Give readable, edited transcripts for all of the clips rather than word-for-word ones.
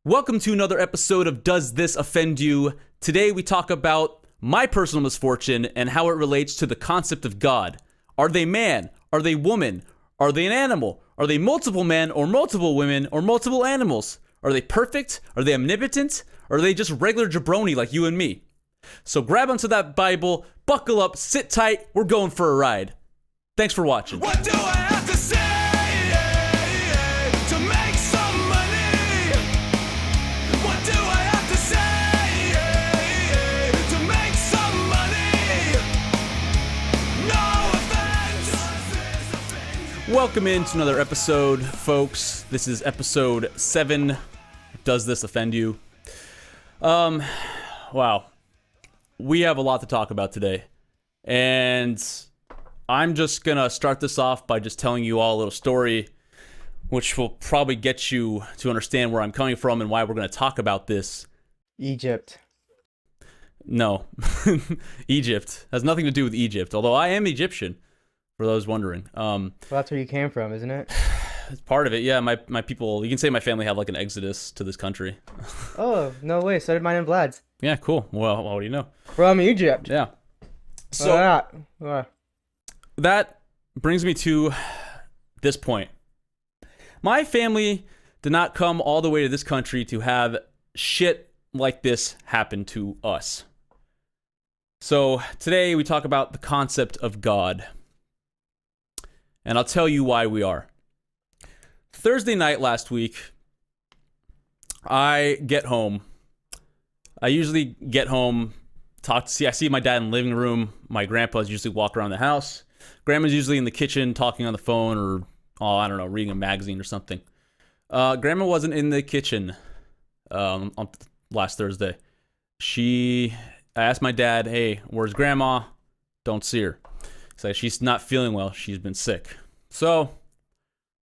Welcome to another episode of Does This Offend You? Today we talk about my personal misfortune and how it relates to the concept of God. Are they man? Are they woman? Are they an animal? Are they multiple men or multiple women or multiple animals? Are they perfect? Are they omnipotent? Or are they just regular jabroni like you and me? So grab onto that Bible, buckle up, sit tight, we're going for a ride. Thanks for watching. What do I have to say to make some money? What do I have to say to make some money? No offense. Welcome into another episode, folks. This is episode 7. Does this offend you? Wow. We have a lot to talk about today. And I'm just gonna start this off by just telling you all a little story, which will probably get you to understand where I'm coming from and why we're gonna talk about this. Egypt. No. Egypt. Has nothing to do with Egypt, although I am Egyptian, for those wondering. Well, that's where you came from, isn't it? It's part of it, yeah. My people, you can say my family had like an exodus to this country. Oh, no way. So did mine and Vlad's. Yeah, cool. Well, what do you know? From Egypt. Yeah. So So, that brings me to this point. My family did not come all the way to this country to have shit like this happen to us. So today we talk about the concept of God. And I'll tell you why we are. Thursday night last week, I get home. I usually get home, I see my dad in the living room. My grandpa's usually walk around the house. Grandma's usually in the kitchen talking on the phone or, I don't know, reading a magazine or something. Grandma wasn't in the kitchen on last Thursday. I asked my dad, hey, where's Grandma? Don't see her. So she's not feeling well. She's been sick. So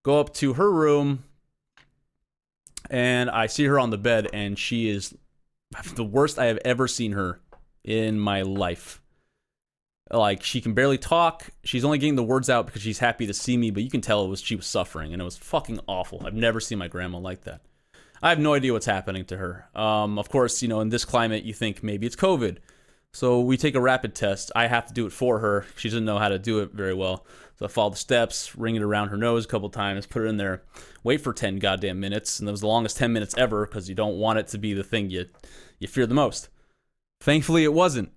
go up to her room, and I see her on the bed, and she is the worst I have ever seen her in my life. Like, she can barely talk. She's only getting the words out because she's happy to see me, but you can tell she was suffering, and it was fucking awful. I've never seen my grandma like that. I have no idea what's happening to her. Of course, in this climate, you think maybe it's COVID. So we take a rapid test. I have to do it for her. She doesn't know how to do it very well. So I follow the steps, ring it around her nose a couple times, put it in there, wait for 10 goddamn minutes. And that was the longest 10 minutes ever because you don't want it to be the thing you fear the most. Thankfully, it wasn't.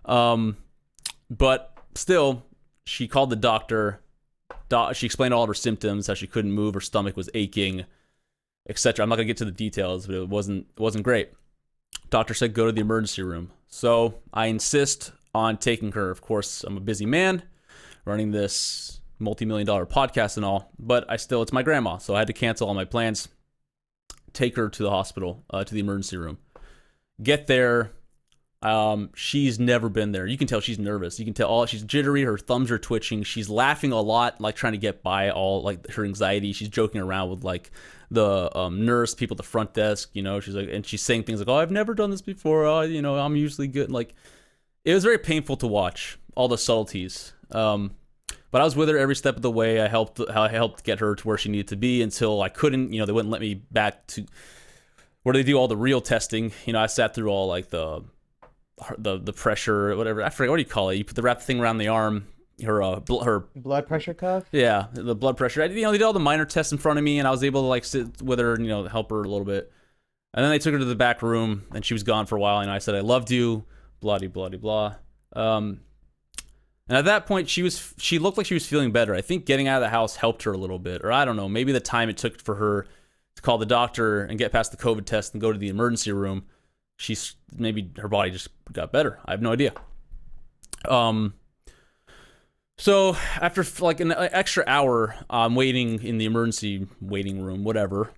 But still, she called the doctor. She explained all of her symptoms, how she couldn't move, her stomach was aching, etc. I'm not going to get to the details, but it wasn't great. Doctor said go to the emergency room. So I insist on taking her. Of course, I'm a busy man running this multi-million-dollar podcast and all, but it's my grandma, so I had to cancel all my plans. Take her to the hospital, to the emergency room. Get there. She's never been there. You can tell she's nervous. You can tell she's jittery. Her thumbs are twitching. She's laughing a lot, like trying to get by all like her anxiety. She's joking around with like the nurse, people at the front desk. She's like, and she's saying things like, "Oh, I've never done this before. I'm usually good." Like, it was very painful to watch all the subtleties. But I was with her every step of the way. I helped get her to where she needed to be until I couldn't. They wouldn't let me back to where they do all the real testing. I sat through all like the pressure, whatever. I forget, what do you call it? You put the wrap thing around the arm. Her blood pressure cuff? Yeah, the blood pressure. They did all the minor tests in front of me, and I was able to like sit with her and help her a little bit. And then they took her to the back room, and she was gone for a while. And I said, "I loved you," blah blah blah. And at that point, she looked like she was feeling better. I think getting out of the house helped her a little bit, or I don't know, maybe the time it took for her to call the doctor and get past the COVID test and go to the emergency room, maybe her body just got better. I have no idea. So after like an extra hour, I'm waiting in the emergency waiting room, whatever.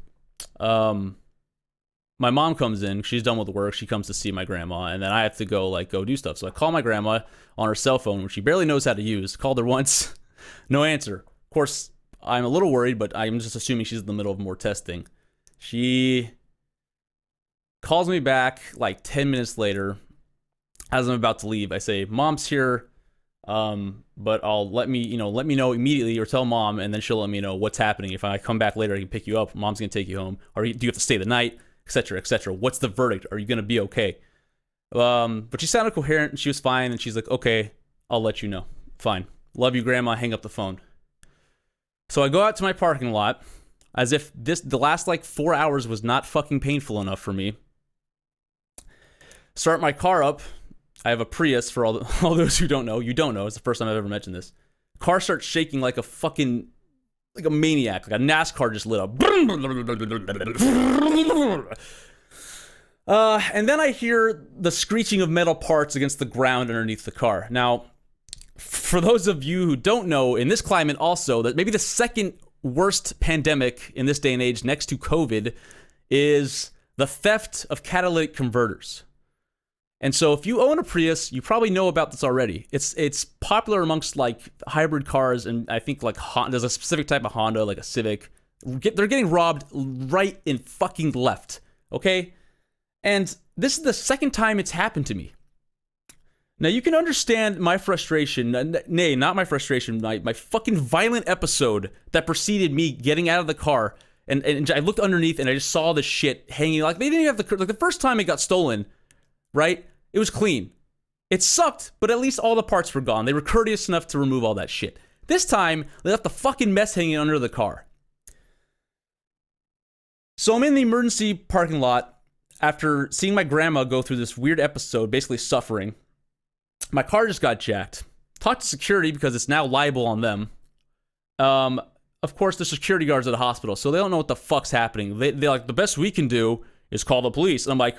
My mom comes in. She's done with work. She comes to see my grandma, and then I have to go do stuff. So I call my grandma on her cell phone, which she barely knows how to use. Called her once, no answer. Of course, I'm a little worried, but I'm just assuming she's in the middle of more testing. She calls me back like 10 minutes later. As I'm about to leave, I say, "Mom's here. But let me know immediately or tell mom, and then she'll let me know what's happening. If I come back later, I can pick you up. Mom's gonna take you home, or do you have to stay the night, etc., etc. What's the verdict? Are you gonna be okay? But she sounded coherent and she was fine, and she's like, okay, I'll let you know. Fine. Love you, Grandma. Hang up the phone. So I go out to my parking lot, as if the last like 4 hours was not fucking painful enough for me. Start my car up. I have a Prius for all those who don't know. You don't know. It's the first time I've ever mentioned this. Car starts shaking like a maniac. Like a NASCAR just lit up. And then I hear the screeching of metal parts against the ground underneath the car. Now, for those of you who don't know, in this climate also, that maybe the second worst pandemic in this day and age next to COVID is the theft of catalytic converters. And so if you own a Prius, you probably know about this already. It's popular amongst like hybrid cars, and I think like there's a specific type of Honda, like a Civic. They're getting robbed right and fucking left, okay? And this is the second time it's happened to me. Now you can understand my frustration, nay, not my frustration, my fucking violent episode that preceded me getting out of the car, and I looked underneath and I just saw the shit hanging, like they didn't even have the first time it got stolen, right? It was clean. It sucked, but at least all the parts were gone. They were courteous enough to remove all that shit. This time, they left the fucking mess hanging under the car. So I'm in the emergency parking lot after seeing my grandma go through this weird episode, basically suffering. My car just got jacked. Talked to security because it's now liable on them. Of course, the security guards at the hospital, so they don't know what the fuck's happening. They're like, the best we can do is call the police. And I'm like,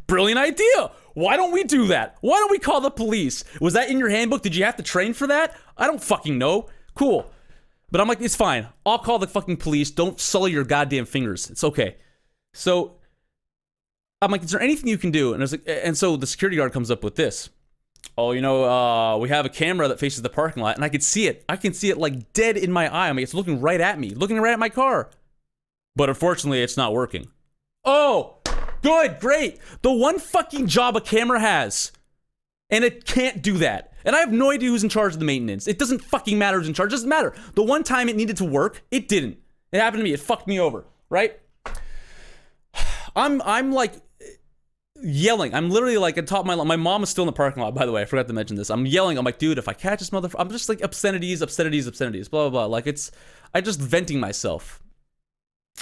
brilliant idea. Why don't we do that? Why don't we call the police? Was that in your handbook? Did you have to train for that? I don't fucking know. Cool. But I'm like, it's fine. I'll call the fucking police. Don't sully your goddamn fingers. It's okay. So I'm like, is there anything you can do? And I was like, and so the security guard comes up with this. Oh, we have a camera that faces the parking lot, and I could see it. I can see it like dead in my eye. I mean, it's looking right at me, looking right at my car. But unfortunately, it's not working. Oh, good, great. The one fucking job a camera has, and it can't do that. And I have no idea who's in charge of the maintenance. It doesn't fucking matter who's in charge. It doesn't matter. The one time it needed to work, it didn't. It happened to me. It fucked me over, right? I'm like yelling. I'm literally like at top of my mom is still in the parking lot, by the way. I forgot to mention this. I'm yelling. I'm like, dude, if I catch this motherfucker, I'm just like obscenities, blah, blah, blah. Like I just venting myself.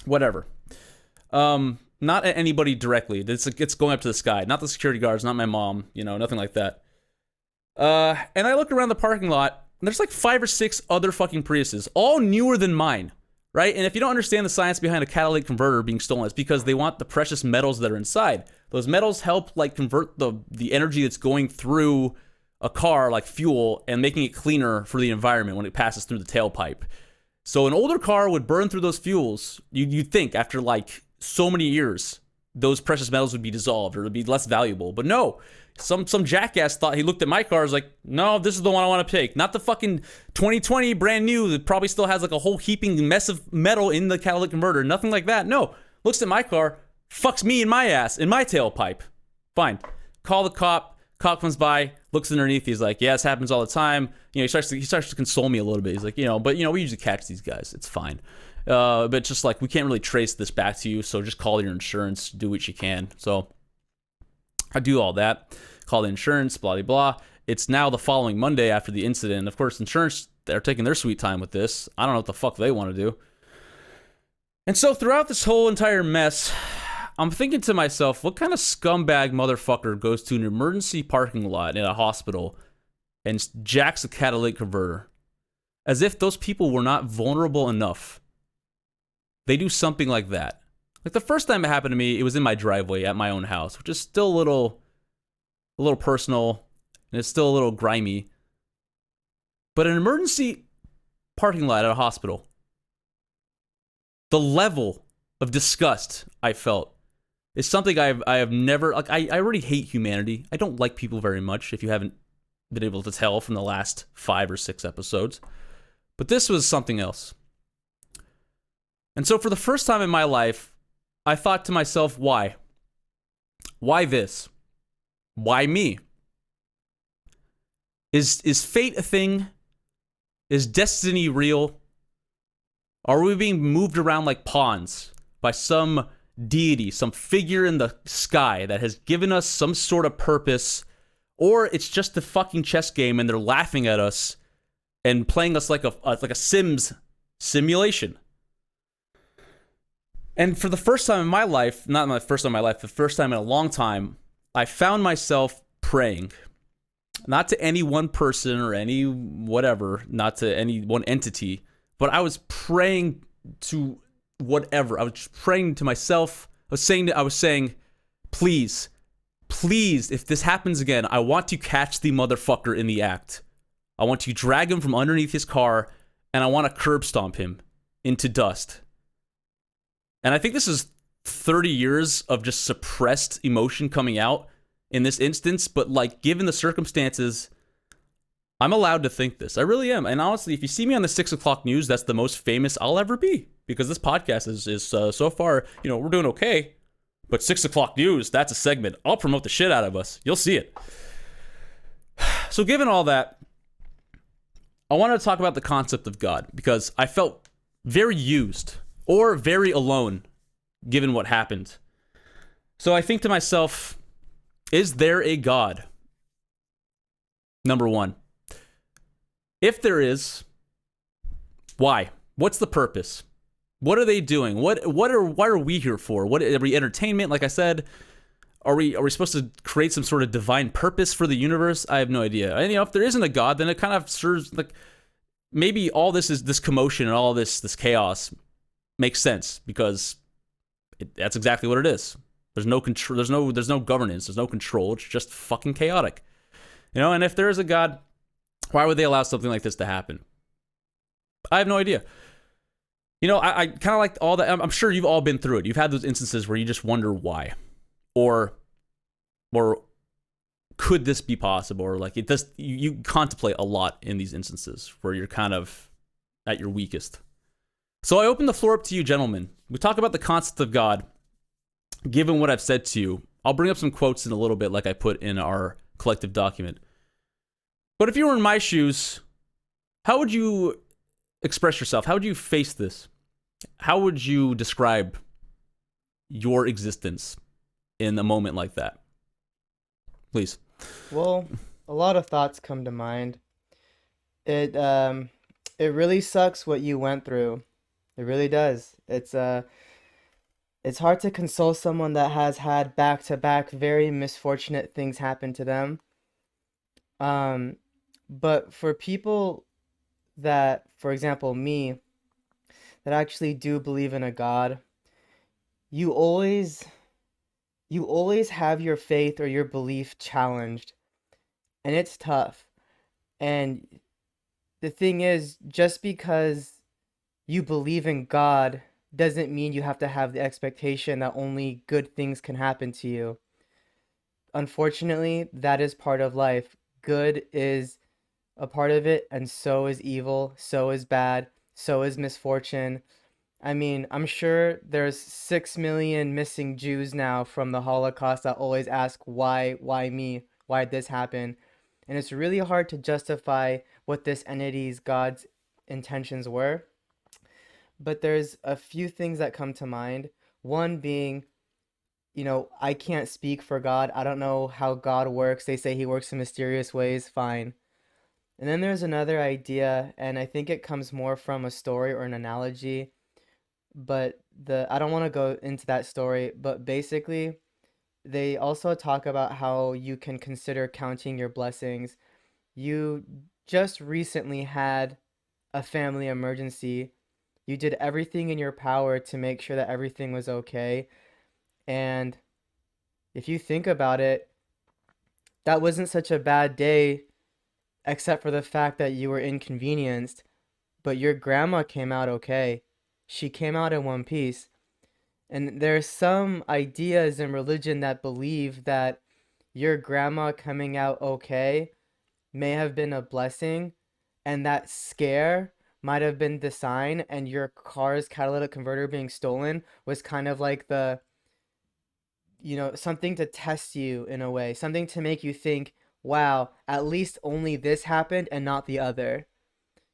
Whatever. Not at anybody directly. It's going up to the sky. Not the security guards, not my mom, nothing like that. And I look around the parking lot, and there's like 5 or 6 other fucking Priuses, all newer than mine, right? And if you don't understand the science behind a catalytic converter being stolen, it's because they want the precious metals that are inside. Those metals help like convert the energy that's going through a car, like fuel, and making it cleaner for the environment when it passes through the tailpipe. So an older car would burn through those fuels. You'd think after like so many years, those precious metals would be dissolved or would be less valuable. But no, some jackass thought, he looked at my car, was like, no, this is the one I want to take. Not the fucking 2020 brand new that probably still has like a whole heaping mess of metal in the catalytic converter. Nothing like that. No, looks at my car, fucks me in my ass, in my tailpipe. Fine. Call the cop. Cop comes by, looks underneath. He's like, yeah, this happens all the time. He starts to console me a little bit. He's like, but we usually catch these guys. It's fine. But it's just like, we can't really trace this back to you, so just call your insurance, do what you can. So I do all that, call the insurance, blah, blah, blah. It's now the following Monday after the incident. Of course, insurance, they're taking their sweet time with this. I don't know what the fuck they want to do. And so throughout this whole entire mess, I'm thinking to myself, what kind of scumbag motherfucker goes to an emergency parking lot in a hospital and jacks a catalytic converter? As if those people were not vulnerable enough. They do something like that. Like the first time it happened to me, it was in my driveway at my own house, which is still a little personal, and it's still a little grimy. But an emergency parking lot at a hospital, the level of disgust I felt is something I have never, like, I already hate humanity. I don't like people very much, if you haven't been able to tell from the last 5 or 6 episodes. But this was something else. And so for the first time in my life, I thought to myself, why? Why this? Why me? Is fate a thing? Is destiny real? Are we being moved around like pawns by some deity, some figure in the sky that has given us some sort of purpose? Or it's just a fucking chess game and they're laughing at us and playing us like a Sims simulation? And for the first time in my life, not my first time in my life, the first time in a long time, I found myself praying. Not to any one person or any whatever, not to any one entity, but I was praying to whatever. I was praying to myself. I was saying, please, if this happens again, I want to catch the motherfucker in the act. I want to drag him from underneath his car, and I want to curb stomp him into dust. And I think this is 30 years of just suppressed emotion coming out in this instance, but like, given the circumstances, I'm allowed to think this. I really am. And honestly, if you see me on the 6 o'clock news, that's the most famous I'll ever be, because this podcast is so far, we're doing okay. But 6 o'clock news, that's a segment. I'll promote the shit out of us. You'll see it. So given all that, I wanted to talk about the concept of God, because I felt very used or very alone given what happened. So I think to myself, is there a God? Number one. If there is, why? What's the purpose? What are they doing? Why are we here for? What are we, entertainment? Like I said, are we supposed to create some sort of divine purpose for the universe? I have no idea. And if there isn't a God, then it kind of serves, like, maybe all this commotion and all this chaos makes sense, because that's exactly what it is. There's no control. There's no governance. There's no control. It's just fucking chaotic. And if there is a God, why would they allow something like this to happen? I have no idea. I kind of like all that. I'm sure you've all been through it. You've had those instances where you just wonder why, or could this be possible? Or like, it does. You contemplate a lot in these instances where you're kind of at your weakest. So I open the floor up to you, gentlemen. We talk about the concept of God. Given what I've said to you, I'll bring up some quotes in a little bit, like I put in our collective document. But if you were in my shoes, how would you express yourself? How would you face this? How would you describe your existence in a moment like that? Please. Well, a lot of thoughts come to mind. It really sucks what you went through. It really does. It's hard to console someone that has had back-to-back very misfortunate things happen to them. But for people that, for example, me, that actually do believe in a God, you always have your faith or your belief challenged, and it's tough. And the thing is, just because you believe in God doesn't mean you have to have the expectation that only good things can happen to you. Unfortunately, that is part of life. Good is a part of it, and so is evil, so is bad, so is misfortune. I mean, I'm sure there's 6 million missing Jews now from the Holocaust that always ask, why me? Why did this happen? And it's really hard to justify what this entity's God's intentions were. But there's a few things that come to mind. One being, I can't speak for God. I don't know how God works. They say he works in mysterious ways. Fine. And then there's another idea, and I think it comes more from a story or an analogy. But I don't want to go into that story, but basically, they also talk about how you can consider counting your blessings. You just recently had a family emergency. You did everything in your power to make sure that everything was okay. And if you think about it, that wasn't such a bad day, except for the fact that you were inconvenienced. But your grandma came out okay. She came out in one piece. And there's some ideas in religion that believe that your grandma coming out okay may have been a blessing, and that scare might have been the sign, and your car's catalytic converter being stolen was kind of like something to test you in a way, something to make you think, wow, at least only this happened and not the other.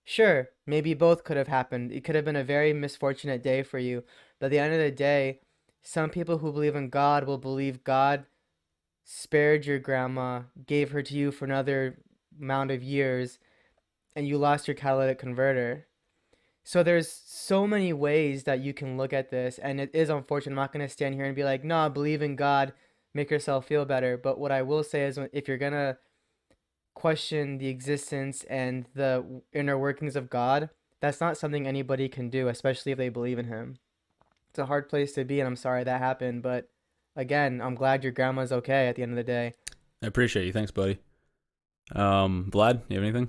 Sure, maybe both could have happened. It could have been a very misfortunate day for you. But at the end of the day, some people who believe in God will believe God spared your grandma, gave her to you for another amount of years, and you lost your catalytic converter. So there's so many ways that you can look at this, and it is unfortunate. I'm not going to stand here and be like, "Nah, believe in God, make yourself feel better." But what I will say is, if you're gonna question the existence and the inner workings of God, that's not something anybody can do, especially if they believe in Him. It's a hard place to be, and I'm sorry that happened. But again, I'm glad your grandma's okay at the end of the day. I appreciate you. Thanks, buddy. Vlad, you have anything?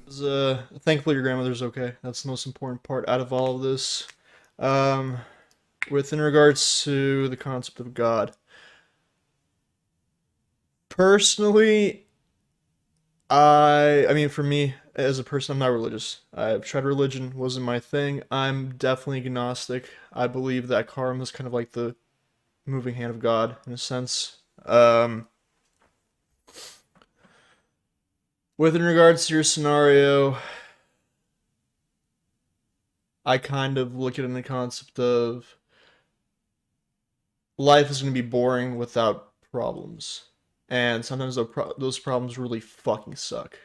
Thankfully, your grandmother's okay. That's the most important part out of all of this. Um, in regards to the concept of God, personally, I mean, for me as a person, I'm not religious. I've tried religion, wasn't my thing. I'm definitely agnostic. I believe that karma is kind of like the moving hand of God in a sense. In regards to your scenario, I kind of look at it in the concept of life is going to be boring without problems. And sometimes those problems really fucking suck.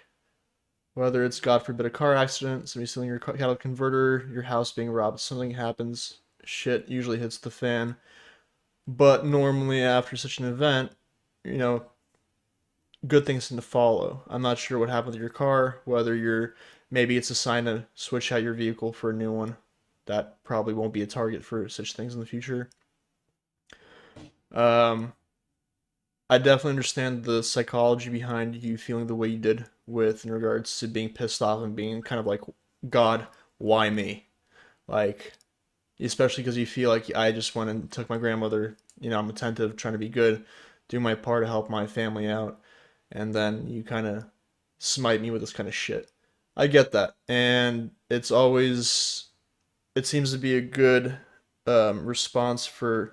Whether it's, God forbid, a car accident, somebody stealing your catalytic converter, your house being robbed, something happens, shit usually hits the fan. But normally after such an event, you know, good things tend to follow. I'm not sure what happened with your car, maybe it's a sign to switch out your vehicle for a new one. That probably won't be a target for such things in the future. I definitely understand the psychology behind you feeling the way you did in regards to being pissed off and being kind of like, God, why me? Like, especially because you feel like I just went and took my grandmother, I'm attentive, trying to be good, do my part to help my family out, and then you kind of smite me with this kind of shit. I get that, and it seems to be a good response for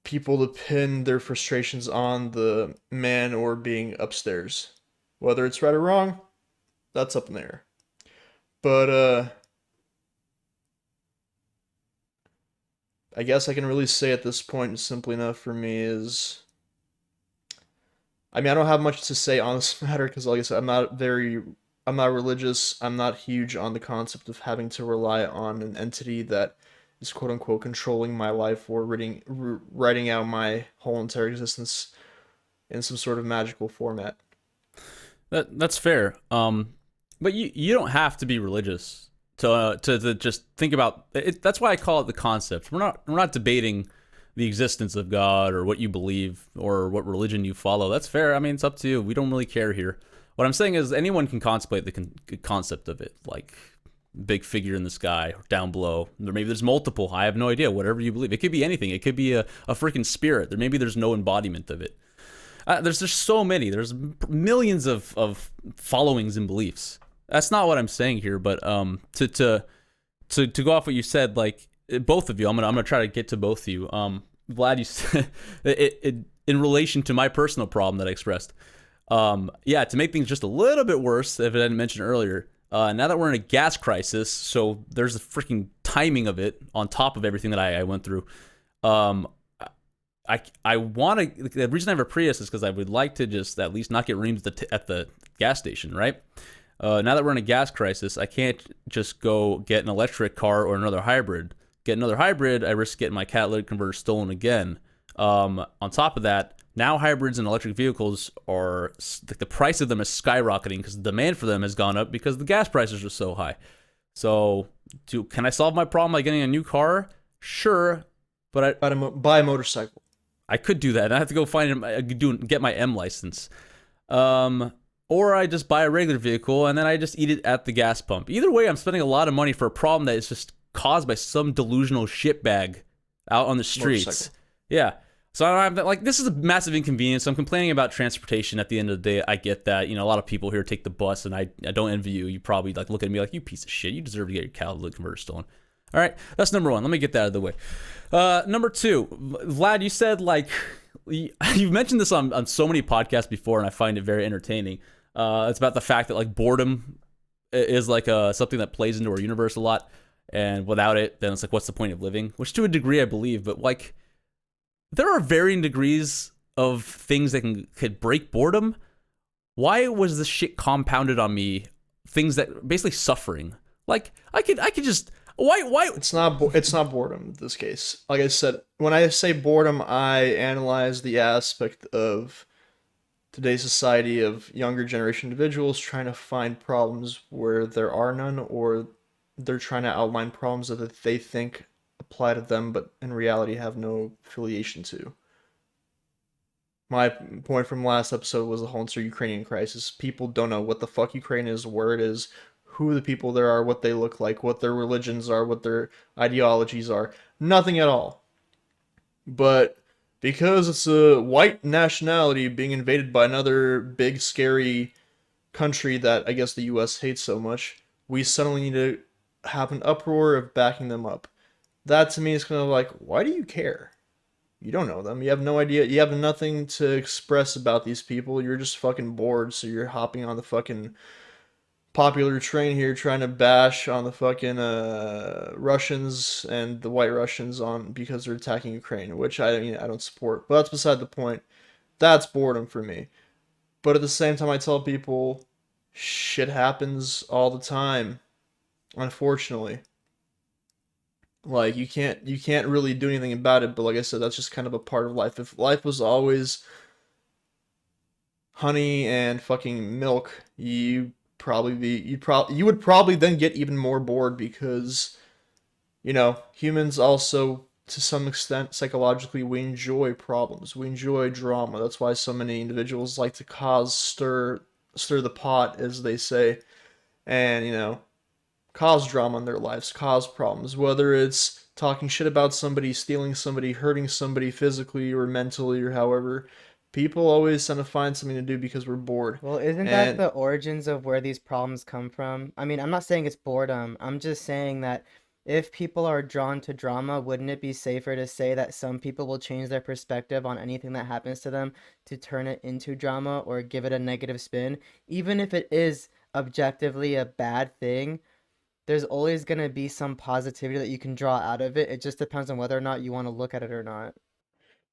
people to pin their frustrations on the man or being upstairs. Whether it's right or wrong, that's up in the air. But I guess I can really say at this point simply enough for me is, I mean, I don't have much to say on this matter because, like I said, I'm not religious. I'm not huge on the concept of having to rely on an entity that is quote unquote controlling my life or writing out my whole entire existence in some sort of magical format. That's fair. But you don't have to be religious to just think about it. That's why I call it the concept. We're not debating the existence of God or what you believe or what religion you follow. That's fair. I mean, it's up to you. We don't really care here. What I'm saying is anyone can contemplate the concept of it, like big figure in the sky or down below. Or maybe there's multiple. I have no idea. Whatever you believe. It could be anything. It could be a freaking spirit. Maybe there's no embodiment of it. There's just so many. There's millions of followings and beliefs. That's not what I'm saying here, but to go off what you said, like both of you, I'm gonna try to get to both of you. Vlad, you said in relation to my personal problem that I expressed. Yeah, to make things just a little bit worse, if I didn't mention earlier. Now that we're in a gas crisis, so there's the freaking timing of it on top of everything that I went through. I want to. The reason I have a Prius is because I would like to just at least not get reamed at the gas station, right? Now that we're in a gas crisis, I can't just go get an electric car or another hybrid. Get another hybrid, I risk getting my catalytic converter stolen again. On top of that, now hybrids and electric vehicles are, like, the price of them is skyrocketing because the demand for them has gone up because the gas prices are so high. So, can I solve my problem by getting a new car? Sure, but buy a motorcycle. I could do that. I have to go get my M license. Or I just buy a regular vehicle and then I just eat it at the gas pump. Either way, I'm spending a lot of money for a problem that is just caused by some delusional shitbag out on the streets. Motorcycle. Yeah. So I don't have like, this is a massive inconvenience. I'm complaining about transportation at the end of the day. I get that. A lot of people here take the bus and I don't envy you. You probably like look at me like, you piece of shit. You deserve to get your catalytic converter stolen. All right, that's number one. Let me get that out of the way. Number two, Vlad, you said like you've mentioned this on so many podcasts before, and I find it very entertaining. It's about the fact that like boredom is like something that plays into our universe a lot, and without it, then it's like, what's the point of living? Which to a degree I believe, but like there are varying degrees of things that could break boredom. Why was this shit compounded on me? Things that basically suffering. Like I could just why It's not boredom in this case. Like I said, when I say boredom, I analyze the aspect of today's society of younger generation individuals trying to find problems where there are none, or they're trying to outline problems that they think apply to them, but in reality have no affiliation to. My point from last episode was the whole entire Ukrainian crisis. People don't know what the fuck Ukraine is, where it is, who the people there are, what they look like, what their religions are, what their ideologies are. Nothing at all. But because it's a white nationality being invaded by another big, scary country that I guess the US hates so much, we suddenly need to have an uproar of backing them up. That to me is kind of like, why do you care? You don't know them. You have no idea. You have nothing to express about these people. You're just fucking bored, so you're hopping on the fucking popular train here trying to bash on the fucking Russians and the White Russians on because they're attacking Ukraine, which I mean I don't support. But that's beside the point. That's boredom for me. But at the same time, I tell people shit happens all the time, unfortunately. Like you can't really do anything about it, but like I said, that's just kind of a part of life. If life was always honey and fucking milk, you would probably then get even more bored because humans also to some extent psychologically we enjoy problems. We enjoy drama. That's why so many individuals like to stir the pot as they say, and cause drama in their lives, cause problems, whether it's talking shit about somebody, stealing somebody, hurting somebody physically or mentally or however. People always tend to find something to do because we're bored. Well, isn't that And the origins of where these problems come from? I mean, I'm not saying it's boredom. I'm just saying that if people are drawn to drama, wouldn't it be safer to say that some people will change their perspective on anything that happens to them to turn it into drama or give it a negative spin? Even if it is objectively a bad thing, there's always going to be some positivity that you can draw out of it. It just depends on whether or not you want to look at it or not.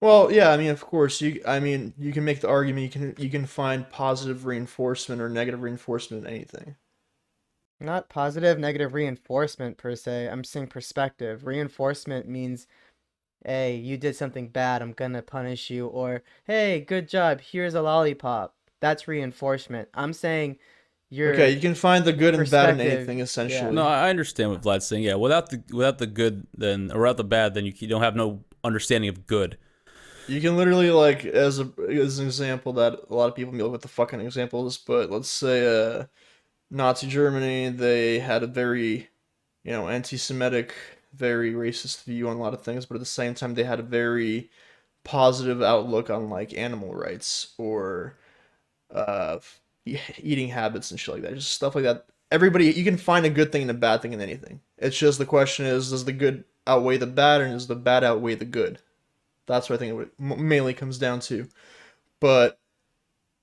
well, yeah, I mean, of course, you can make the argument you can find positive reinforcement or negative reinforcement in anything. Not positive, negative reinforcement per se. I'm saying perspective. Reinforcement means, hey, you did something bad, I'm gonna punish you, or hey, good job, here's a lollipop. That's reinforcement. I'm saying Okay, your you can find the good and bad in perspective, anything yeah. No, essentially. I understand what Vlad's saying. Yeah, without the good, then or without the bad, then you don't have no understanding of good. You can literally like as an example that a lot of people be like, what the fucking examples, but let's say Nazi Germany, they had a very, anti-Semitic, very racist view on a lot of things, but at the same time they had a very positive outlook on like animal rights or uh eating habits and shit like that. Just stuff like that. Everybody, you can find a good thing and a bad thing in anything. It's just the question is, does the good outweigh the bad, and does the bad outweigh the good? That's what I think it mainly comes down to. But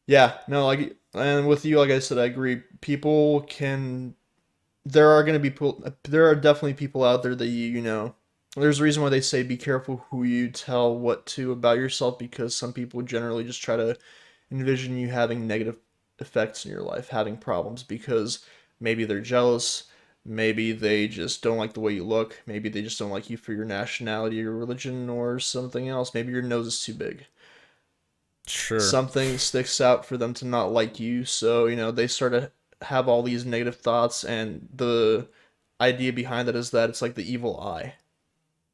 yeah, no, like, and with you, like I said, I agree. People can. There are going to be people. There are definitely people out there that There's a reason why they say be careful who you tell what to about yourself because some people generally just try to envision you having negative effects in your life, having problems because maybe they're jealous, maybe they just don't like the way you look, maybe they just don't like you for your nationality or religion or something else. Maybe your nose is too big. Sure. Something sticks out for them to not like you, so they start to have all these negative thoughts, and the idea behind that is that it's like the evil eye,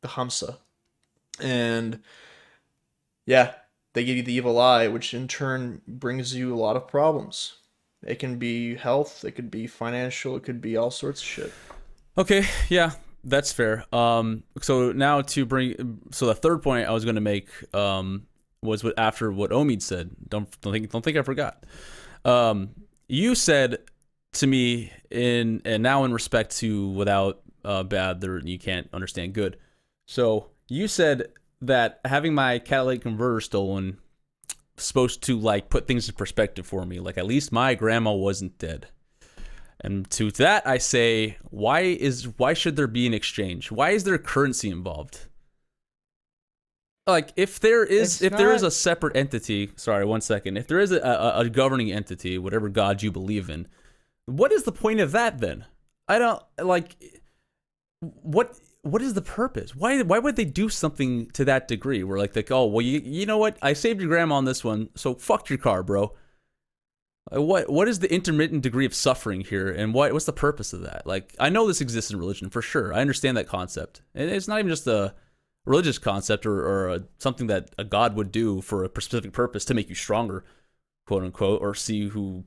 the Hamsa. And yeah, they give you the evil eye, which in turn brings you a lot of problems. It can be health, it could be financial, it could be all sorts of shit. Okay, yeah, that's fair. So now so the third point I was going to make was after what Omid said. Don't think I forgot. You said to me and now in respect to without bad, there you can't understand good. So you said that having my catalytic converter stolen supposed to like put things in perspective for me. Like at least my grandma wasn't dead. And to that I say, why should there be an exchange? Why is there currency involved? Like if there is a separate entity, sorry, 1 second. If there is a governing entity, whatever god you believe in, what is the point of that then? I don't like what is the purpose? Why would they do something to that degree? Where like oh well you know what? I saved your grandma on this one, so fuck your car, bro. What is the intermittent degree of suffering here, and what's the purpose of that? Like I know this exists in religion for sure. I understand that concept, and it's not even just a religious concept or something that a god would do for a specific purpose to make you stronger, quote unquote, or see who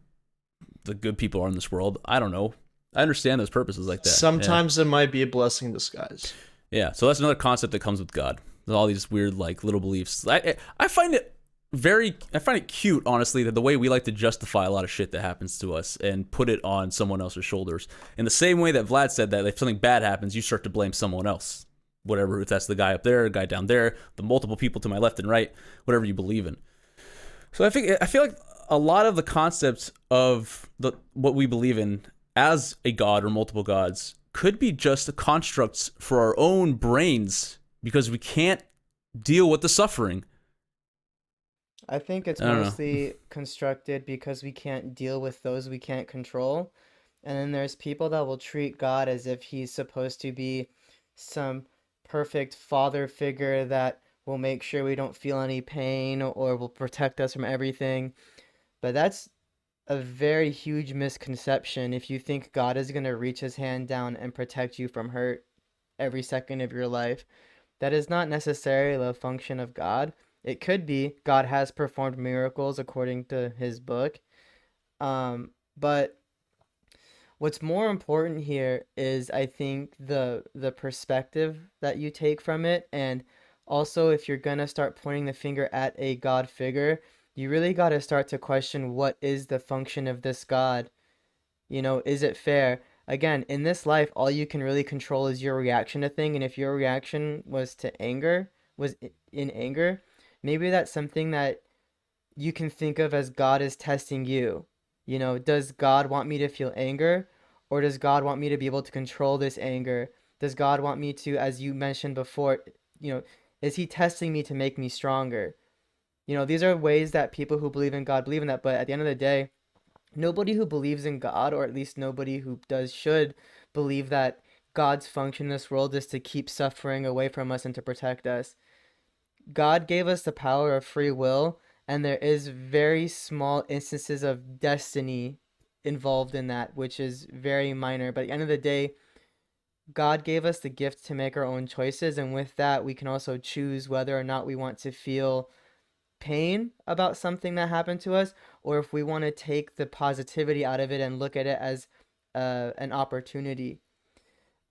the good people are in this world. I don't know. I understand those purposes like that. Sometimes it might be a blessing in disguise. Yeah, so that's another concept that comes with God. There's all these weird like little beliefs. I find it cute, honestly, that the way we like to justify a lot of shit that happens to us and put it on someone else's shoulders. In the same way that Vlad said that if something bad happens, you start to blame someone else. Whatever, if that's the guy up there, the guy down there, the multiple people to my left and right, whatever you believe in. So I feel like a lot of the concepts of what we believe in as a god or multiple gods could be just constructs for our own brains because we can't deal with the suffering. I think it's mostly constructed because we can't deal with those we can't control. And then there's people that will treat God as if he's supposed to be some perfect father figure that will make sure we don't feel any pain or will protect us from everything. But that's a very huge misconception if you think God is going to reach his hand down and protect you from hurt every second of your life. That is not necessarily the function of God. It could be. God has performed miracles according to his book. But what's more important here is, I think, the perspective that you take from it. And also, if you're going to start pointing the finger at a God figure, you really got to start to question, what is the function of this God? You know, is it fair? Again, in this life, all you can really control is your reaction to thing. And if your reaction was in anger, maybe that's something that you can think of as God is testing you. You know, does God want me to feel anger, or does God want me to be able to control this anger? Does God want me to, as you mentioned before, you know, is he testing me to make me stronger? You know, these are ways that people who believe in God believe in that, but at the end of the day, nobody who believes in God, or at least nobody who does, should believe that God's function in this world is to keep suffering away from us and to protect us. God gave us the power of free will, and there is very small instances of destiny involved in that, which is very minor. But at the end of the day, God gave us the gift to make our own choices, and with that, we can also choose whether or not we want to feel pain about something that happened to us, or if we want to take the positivity out of it and look at it as an opportunity.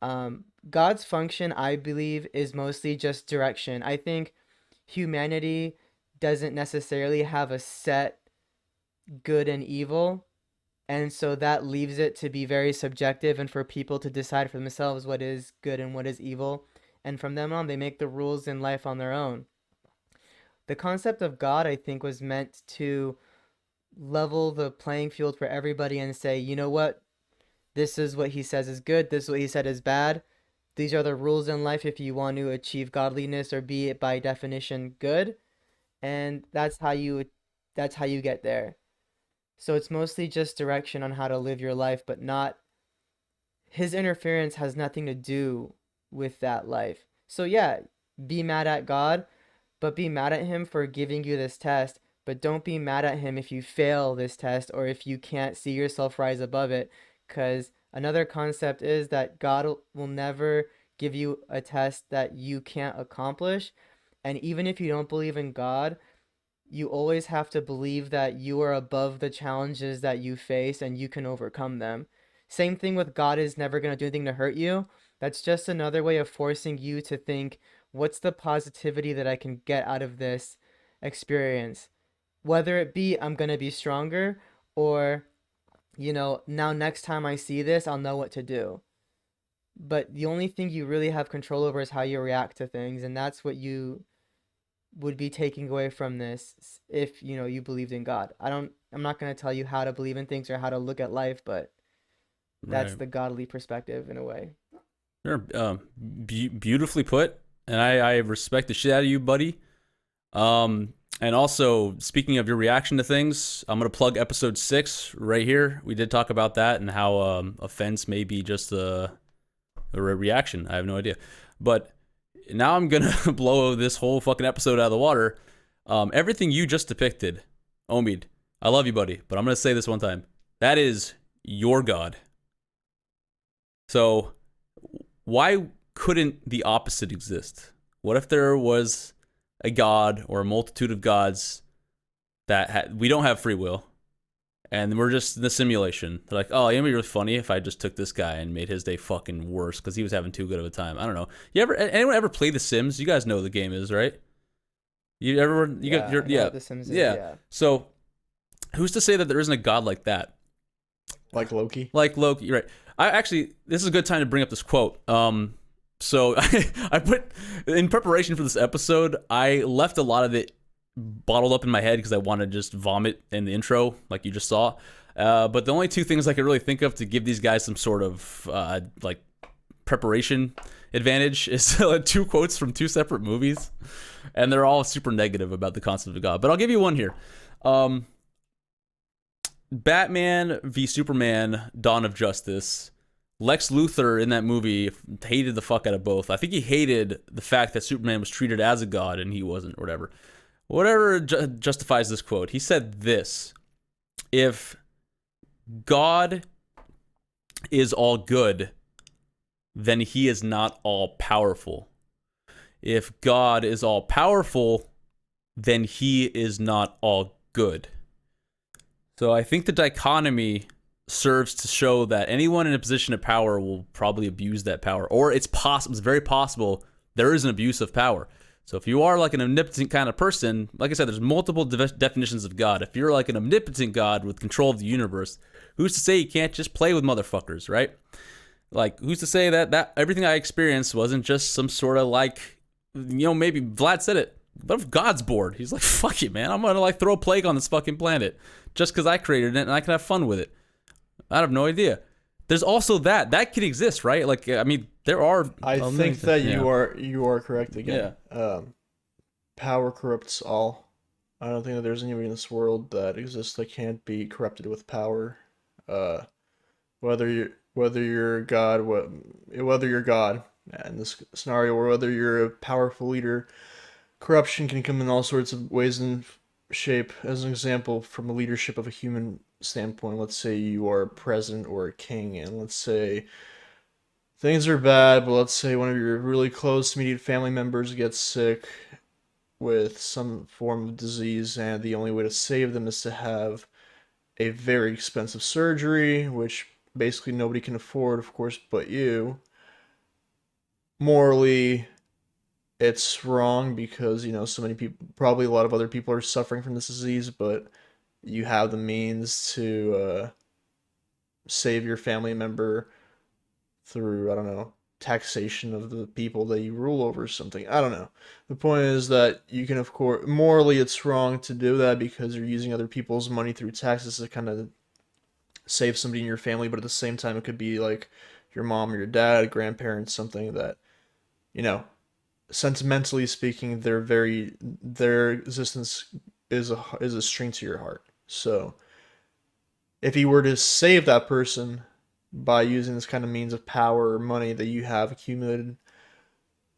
God's function, I believe, is mostly just direction. I think humanity doesn't necessarily have a set good and evil, and so that leaves it to be very subjective and for people to decide for themselves what is good and what is evil, and from then on they make the rules in life on their own. The concept of God, I think, was meant to level the playing field for everybody and say, you know what, this is what he says is good, this is what he said is bad, these are the rules in life if you want to achieve godliness or be by definition good, and that's how you get there. So it's mostly just direction on how to live your life, but not, his interference has nothing to do with that life. So yeah, be mad at God, but be mad at him for giving you this test, but don't be mad at him if you fail this test or if you can't see yourself rise above it, because another concept is that God will never give you a test that you can't accomplish. And even if you don't believe in God, you always have to believe that you are above the challenges that you face and you can overcome them. Same thing with God is never going to do anything to hurt you. That's just another way of forcing you to think, what's the positivity that I can get out of this experience? Whether it be I'm going to be stronger, or, you know, now next time I see this, I'll know what to do. But the only thing you really have control over is how you react to things, and that's what you would be taking away from this if, you know, you believed in God. I'm not going to tell you how to believe in things or how to look at life, but that's Right. the godly perspective in a way. Sure. Beautifully put, and I respect the shit out of you, buddy. And also, speaking of your reaction to things, I'm gonna plug episode 6 right here. We did talk about that and how offense may be just a reaction. I have no idea, but now I'm gonna blow this whole fucking episode out of the water. Everything you just depicted, Omid, I love you, buddy, but I'm gonna say this one time. That is your God. So why couldn't the opposite exist? What if there was a god or a multitude of gods that we don't have free will, and we're just in the simulation? They're like, oh, it'd be really funny if I just took this guy and made his day fucking worse because he was having too good of a time. I don't know. Anyone ever play The Sims? You guys know what the game is, right? You ever you got your I know what The Sims is, yeah. So who's to say that there isn't a god like that? Like Loki. Like Loki, you're right. This is a good time to bring up this quote. So I put, in preparation for this episode, I left a lot of it bottled up in my head because I wanted to just vomit in the intro, like you just saw. But the only two things I could really think of to give these guys some sort of like preparation advantage is two quotes from two separate movies, and they're all super negative about the concept of God. But I'll give you one here. Batman v Superman: Dawn of Justice. Lex Luthor in that movie hated the fuck out of both. I think he hated the fact that Superman was treated as a god and he wasn't, or whatever. Whatever justifies this quote. He said this: if God is all good, then he is not all powerful. If God is all powerful, then he is not all good. So I think the dichotomy serves to show that anyone in a position of power will probably abuse that power, or it's very possible there is an abuse of power. So if you are like an omnipotent kind of person, like I said, there's multiple definitions of God. If you're like an omnipotent God with control of the universe, who's to say you can't just play with motherfuckers, right? Like, who's to say that everything I experienced wasn't just some sort of like, you know, maybe Vlad said it, but if God's bored, he's like, fuck it, man, I'm gonna like throw a plague on this fucking planet just because I created it and I can have fun with it. I have no idea. There's also that could exist, right? Like, I mean, there are. I think that you are correct again. Yeah. Power corrupts all. I don't think that there's anybody in this world that exists that can't be corrupted with power. Whether you're God, whether you're God in this scenario, or whether you're a powerful leader, corruption can come in all sorts of ways and shape. As an example, from a leadership of a human standpoint, let's say you are a president or a king, and let's say things are bad, but let's say one of your really close immediate family members gets sick with some form of disease, and the only way to save them is to have a very expensive surgery, which basically nobody can afford, of course, but you. Morally, it's wrong because, you know, so many people, probably a lot of other people are suffering from this disease, but you have the means to save your family member through, I don't know, taxation of the people that you rule over or something. I don't know. The point is that you can, of course, morally it's wrong to do that because you're using other people's money through taxes to kind of save somebody in your family, but at the same time it could be like your mom or your dad, grandparents, something that, you know, sentimentally speaking, their existence is a string to your heart. So if you were to save that person by using this kind of means of power or money that you have accumulated,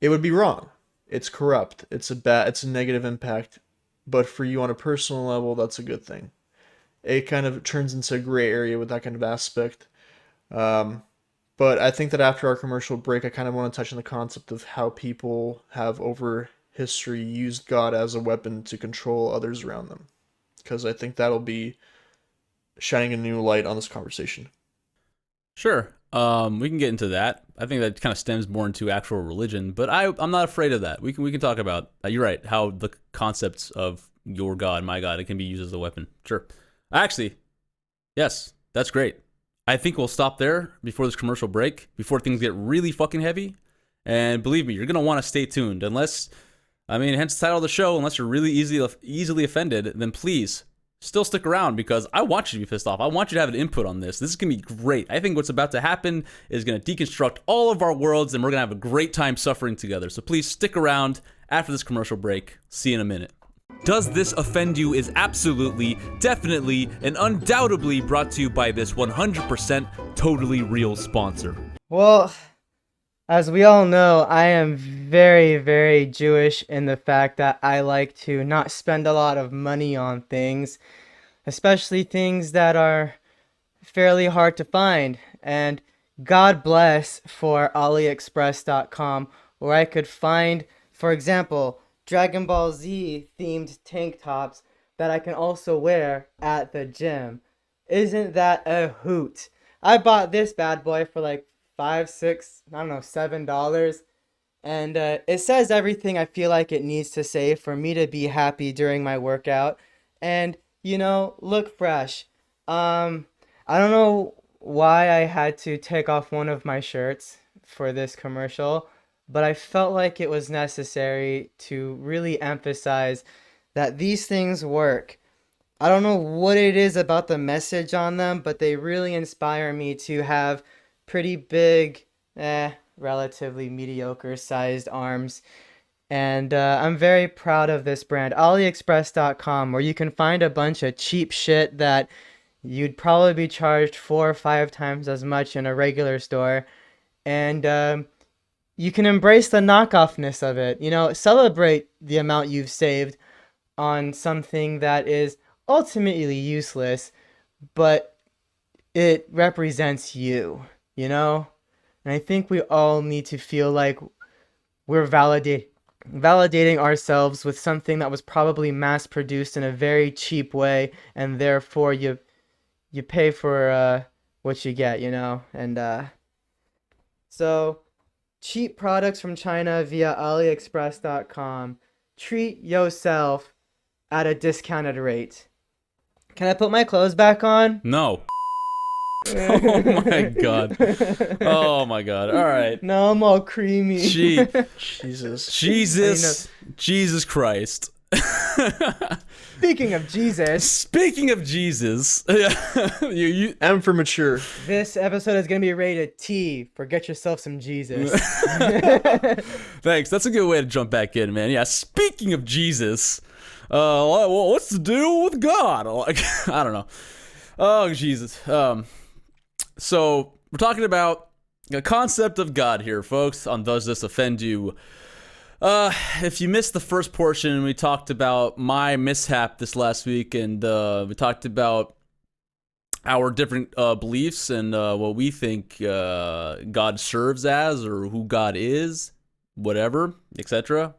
it would be wrong. It's corrupt. It's a negative impact. But for you on a personal level, that's a good thing. It kind of turns into a gray area with that kind of aspect. But I think that after our commercial break, I kind of want to touch on the concept of how people have over history used God as a weapon to control others around them. Because I think that'll be shining a new light on this conversation. Sure. We can get into that. I think that kind of stems more into actual religion, but I'm not afraid of that. We can talk about, you're right, how the concepts of your God, my God, it can be used as a weapon. Sure. Actually, yes, that's great. I think we'll stop there before this commercial break, before things get really fucking heavy. And believe me, you're going to want to stay tuned. Unless I mean, hence the title of the show. Unless you're really easily offended, then please still stick around because I want you to be pissed off. I want you to have an input on this. This is gonna be great. I think what's about to happen is gonna deconstruct all of our worlds, and we're gonna have a great time suffering together. So please stick around after this commercial break. See you in a minute. Does This Offend You is absolutely, definitely, and undoubtedly brought to you by this 100% totally real sponsor. Well, as we all know, I am very, very Jewish in the fact that I like to not spend a lot of money on things, especially things that are fairly hard to find. And God bless for AliExpress.com, where I could find, for example, Dragon Ball Z themed tank tops that I can also wear at the gym. Isn't that a hoot? I bought this bad boy for like $5, $6, I don't know, $7. And it says everything I feel like it needs to say for me to be happy during my workout. And, look fresh. I don't know why I had to take off one of my shirts for this commercial, but I felt like it was necessary to really emphasize that these things work. I don't know what it is about the message on them, but they really inspire me to have pretty big, relatively mediocre sized arms. And I'm very proud of this brand, AliExpress.com, where you can find a bunch of cheap shit that you'd probably be charged 4 or 5 times as much in a regular store. And you can embrace the knockoffness of it. Celebrate the amount you've saved on something that is ultimately useless, but it represents you, And I think we all need to feel like we're validating ourselves with something that was probably mass produced in a very cheap way, and therefore you pay for what you get, And so cheap products from China via AliExpress.com. Treat yourself at a discounted rate. Can I put my clothes back on? No. Oh my god. Oh my god. All right. No, I'm all creamy. Jesus Christ. Speaking of Jesus, you M for mature. this episode is gonna be rated T for get yourself some Jesus. Thanks. That's a good way to jump back in, man. Yeah. Speaking of Jesus, what's the deal with God? I don't know. Oh Jesus. So we're talking about the concept of God here, folks, on Does This Offend You? If you missed the first portion, we talked about my mishap this last week, and we talked about our different beliefs and what we think God serves as, or who God is, whatever, etc.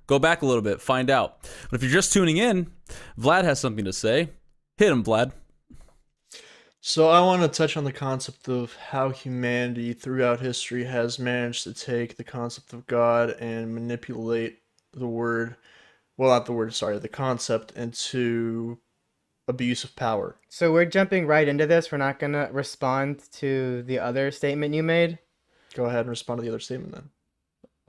Go back a little bit, find out. But if you're just tuning in, Vlad has something to say. Hit him, Vlad. So I want to touch on the concept of how humanity throughout history has managed to take the concept of God and manipulate the concept into abuse of power. So we're jumping right into this. We're not gonna respond to the other statement you made. Go ahead and respond to the other statement then.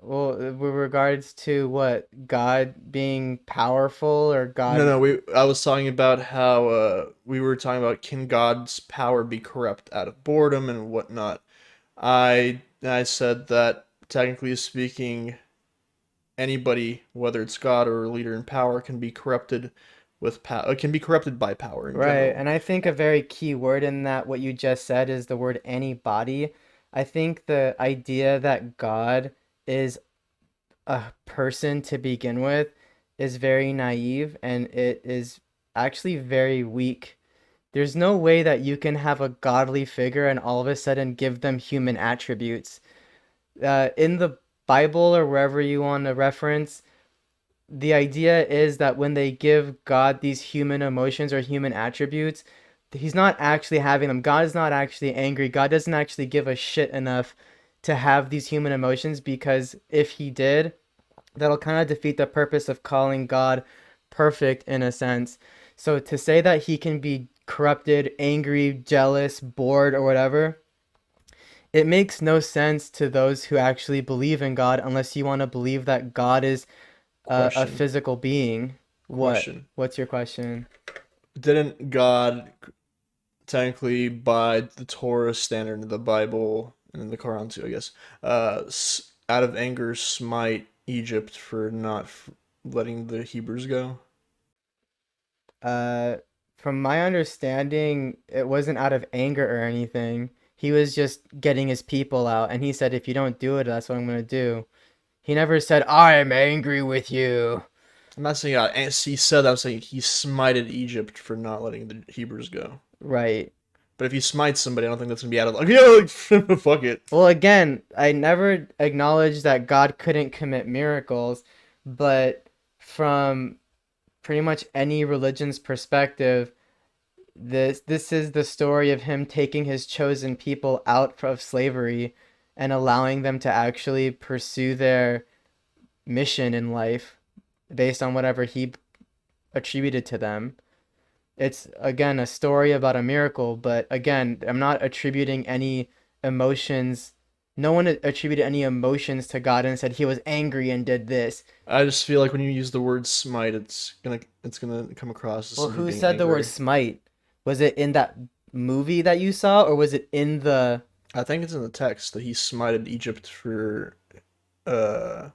Well, with regards to what, God being powerful or God? No, I was talking about how we were talking about, can God's power be corrupt out of boredom and whatnot. I said that technically speaking, anybody, whether it's God or a leader in power, can be corrupted with can be corrupted by power in Right, general. and I think a very key word in that, what you just said, is the word anybody. I think the idea that God is a person to begin with is very naive, and it is actually very weak. There's no way that you can have a godly figure and all of a sudden give them human attributes. In the Bible or wherever you want to reference, the idea is that when they give God these human emotions or human attributes, he's not actually having them. God is not actually angry. God doesn't actually give a shit enough to have these human emotions, because if he did, that'll kind of defeat the purpose of calling God perfect in a sense. So to say that he can be corrupted, angry, jealous, bored, or whatever, it makes no sense to those who actually believe in God, unless you want to believe that God is a Question. physical being. What? Question. What's your question? Didn't God technically, by the Torah standard in the Bible and in the Quran too, I guess, out of anger smite Egypt for not letting the Hebrews go? Uh, from my understanding, it wasn't out of anger or anything. He was just getting his people out, and he said, if you don't do it, that's what I'm gonna do. He never said, I am angry with you. I'm not saying he said that. I'm saying he smited Egypt for not letting the Hebrews go. Right. But if he smites somebody, I don't think that's gonna be out of like, yeah, like, fuck it. Well, again, I never acknowledged that God couldn't commit miracles, but from pretty much any religion's perspective, this is the story of him taking his chosen people out of slavery and allowing them to actually pursue their mission in life based on whatever he attributed to them. It's again a story about a miracle, but again, I'm not attributing any emotions. No one attributed any emotions to God and said he was angry and did this. I just feel like when you use the word smite, it's gonna come across as Well, somebody who being said the word angry. smite? Was it in that movie that you saw, or was it in the? I think it's in the text that he smited Egypt uh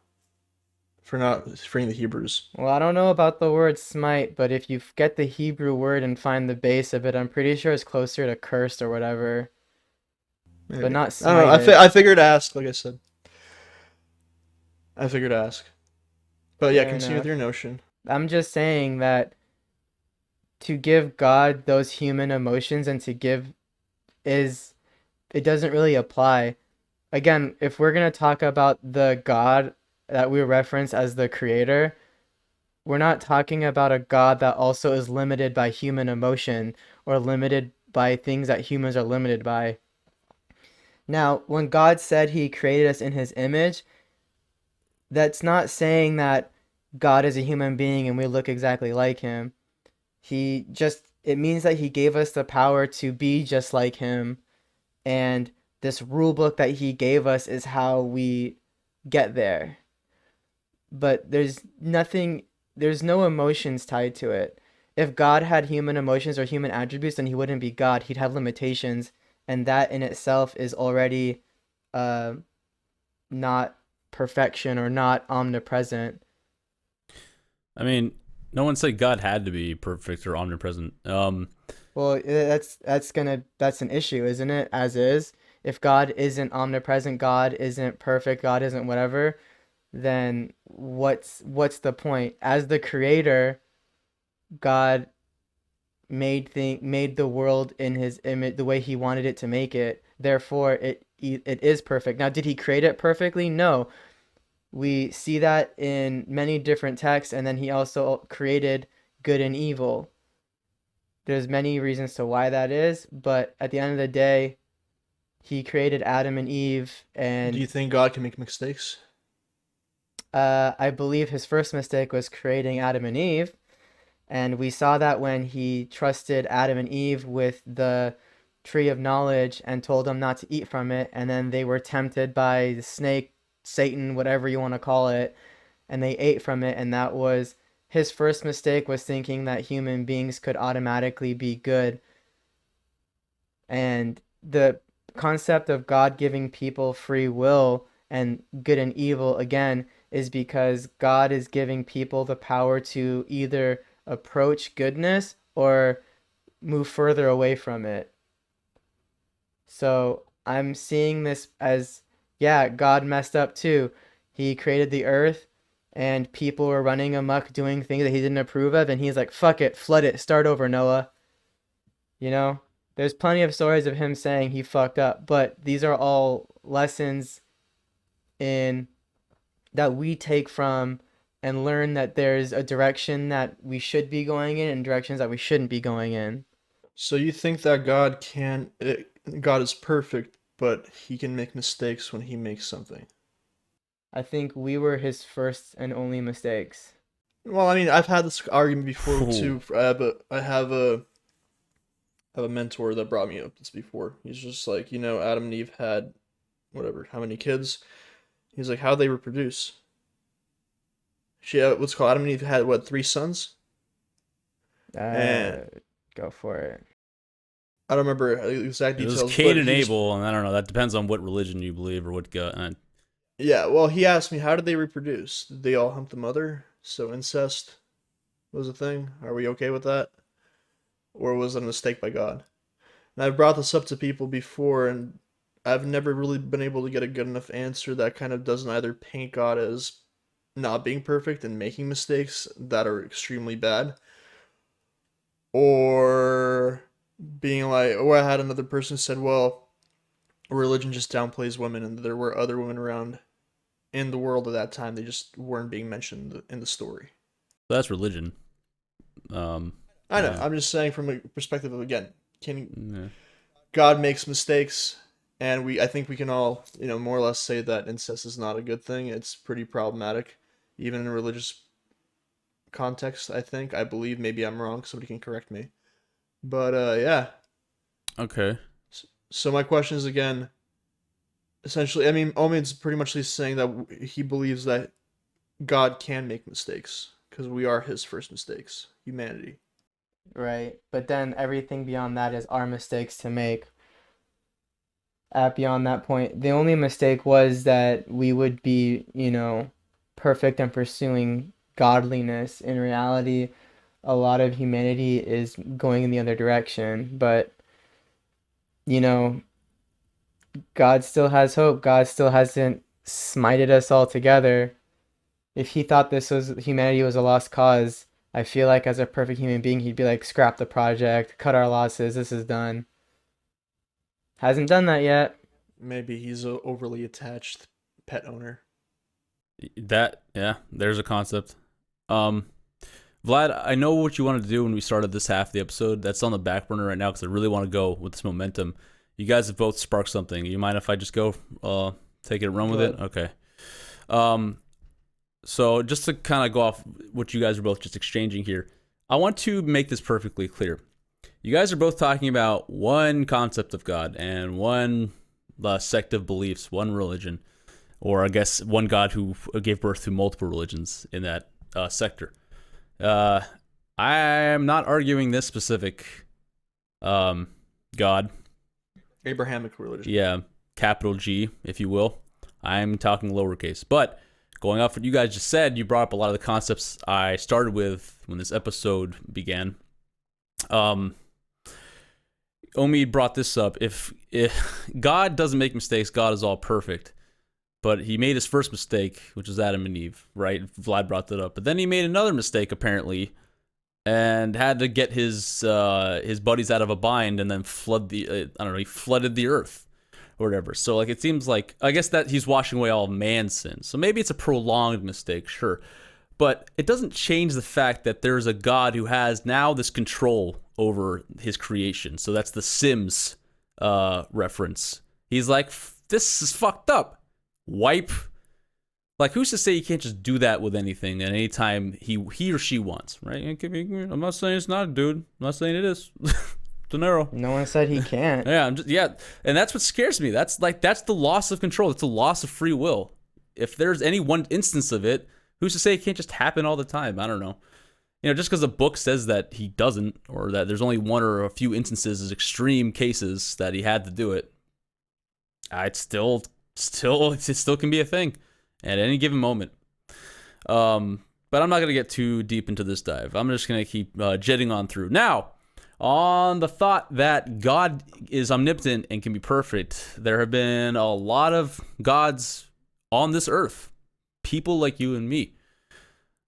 for not freeing the Hebrews. Well, I don't know about the word smite, but if you get the Hebrew word and find the base of it, I'm pretty sure it's closer to cursed or whatever, but Maybe. not I don't know. smited. I figured to ask, like I said. I figured to ask. But yeah, Fair continue with enough. your notion. I'm just saying that to give God those human emotions and to give is it doesn't really apply. Again, if we're gonna talk about the God that we reference as the creator, we're not talking about a God that also is limited by human emotion or limited by things that humans are limited by. Now, when God said he created us in his image, that's not saying that God is a human being and we look exactly like him. It means that he gave us the power to be just like him. And this rule book that he gave us is how we get there. But there's no emotions tied to it. If God had human emotions or human attributes, then he wouldn't be God. He'd have limitations. And that in itself is already uh, not perfection or not omnipresent. I mean, no one said God had to be perfect or omnipresent. Well, that's an issue, isn't it? As is, if God isn't omnipresent, God isn't perfect, God isn't whatever, then what's the point? As the creator, God made the world in his image the way he wanted it to make it. Therefore, it is perfect. Now, did he create it perfectly? No. We see that in many different texts, and then he also created good and evil. There's many reasons to why that is, but at the end of the day, he created Adam and Eve, Do you and think God can make mistakes? I believe his first mistake was creating Adam and Eve, and we saw that when he trusted Adam and Eve with the tree of knowledge and told them not to eat from it, and then they were tempted by the snake, Satan, whatever you want to call it, and they ate from it, and that was his first mistake was thinking that human beings could automatically be good. And the concept of God giving people free will and good and evil, again, is because God is giving people the power to either approach goodness or move further away from it. So I'm seeing this as, yeah, God messed up too. He created the earth and people were running amok doing things that he didn't approve of, and he's like, fuck it, flood it, start over, Noah. You know, there's plenty of stories of him saying he fucked up, but these are all lessons in that we take from and learn that there's a direction that we should be going in and directions that we shouldn't be going in. So you think that God is perfect, but he can make mistakes when he makes something? I think we were his first and only mistakes. Well, I mean, I've had this argument before Ooh. too. I have a mentor that brought me up this before. He's just like, Adam and Eve had whatever, how many kids? He's like, how they reproduce? what's called Adam and Eve had what, 3 sons? And Go for it. I don't remember exact It was details. Cain but and he's- Abel, and I don't know. That depends on what religion you believe or what God. Yeah, well, he asked me, how did they reproduce? Did they all hump the mother? So incest was a thing. Are we okay with that? Or was it a mistake by God? And I've brought this up to people before, and I've never really been able to get a good enough answer that kind of doesn't either paint God as not being perfect and making mistakes that are extremely bad, or being like, or I had another person said, well, religion just downplays women, and there were other women around in the world at that time. They just weren't being mentioned in the story. That's religion. I know. Yeah. I'm just saying from a perspective of, again, Yeah. God makes mistakes, and I think we can all, more or less say that incest is not a good thing. It's pretty problematic, even in a religious context. I believe. Maybe I'm wrong. Somebody can correct me. But yeah. Okay. So my question is again. Essentially, I mean, Omid's pretty much saying that he believes that God can make mistakes because we are his first mistakes, humanity. Right. But then everything beyond that is our mistakes to make. Beyond that point, the only mistake was that we would be, perfect and pursuing godliness. In reality, a lot of humanity is going in the other direction. But, God still has hope. God still hasn't smited us all together. If he thought humanity was a lost cause, I feel like as a perfect human being, he'd be like, scrap the project, cut our losses, this is done. Hasn't done that yet. Maybe he's a overly attached pet owner. There's a concept. Vlad, I know what you wanted to do when we started this half of the episode. That's on the back burner right now because I really want to go with this momentum. You guys have both sparked something. You mind if I just go take it and run with it? Okay. So just to kind of go off what you guys are both just exchanging here, I want to make this perfectly clear. You guys are both talking about one concept of God and one sect of beliefs, one religion, or I guess one God who gave birth to multiple religions in that sector. I am not arguing this specific God. Abrahamic religion. Yeah, capital G, if you will. I'm talking lowercase. But going off what you guys just said, you brought up a lot of the concepts I started with when this episode began. Omid brought this up. If God doesn't make mistakes, God is all perfect. But he made his first mistake, which was Adam and Eve, right? Vlad brought that up. But then he made another mistake, apparently, and had to get his buddies out of a bind and then flood he flooded the earth or whatever. So like it seems like, I guess that he's washing away all man's sins. So maybe it's a prolonged mistake, sure. But it doesn't change the fact that there's a God who has now this control over his creation. So that's the Sims reference. He's like, this is fucked up. Wipe. Like, who's to say you can't just do that with anything at any time he or she wants, right? I'm not saying it's not, dude. I'm not saying it is. It's an arrow. No one said he can't. Yeah, and that's what scares me. That's the loss of control. It's the loss of free will. If there's any one instance of it, who's to say it can't just happen all the time? I don't know. Just because a book says that he doesn't, or that there's only one or a few instances as extreme cases that he had to do it, it still can be a thing at any given moment. But I'm not going to get too deep into this dive. I'm just going to keep jetting on through. Now, on the thought that God is omnipotent and can be perfect, there have been a lot of gods on this earth. People like you and me.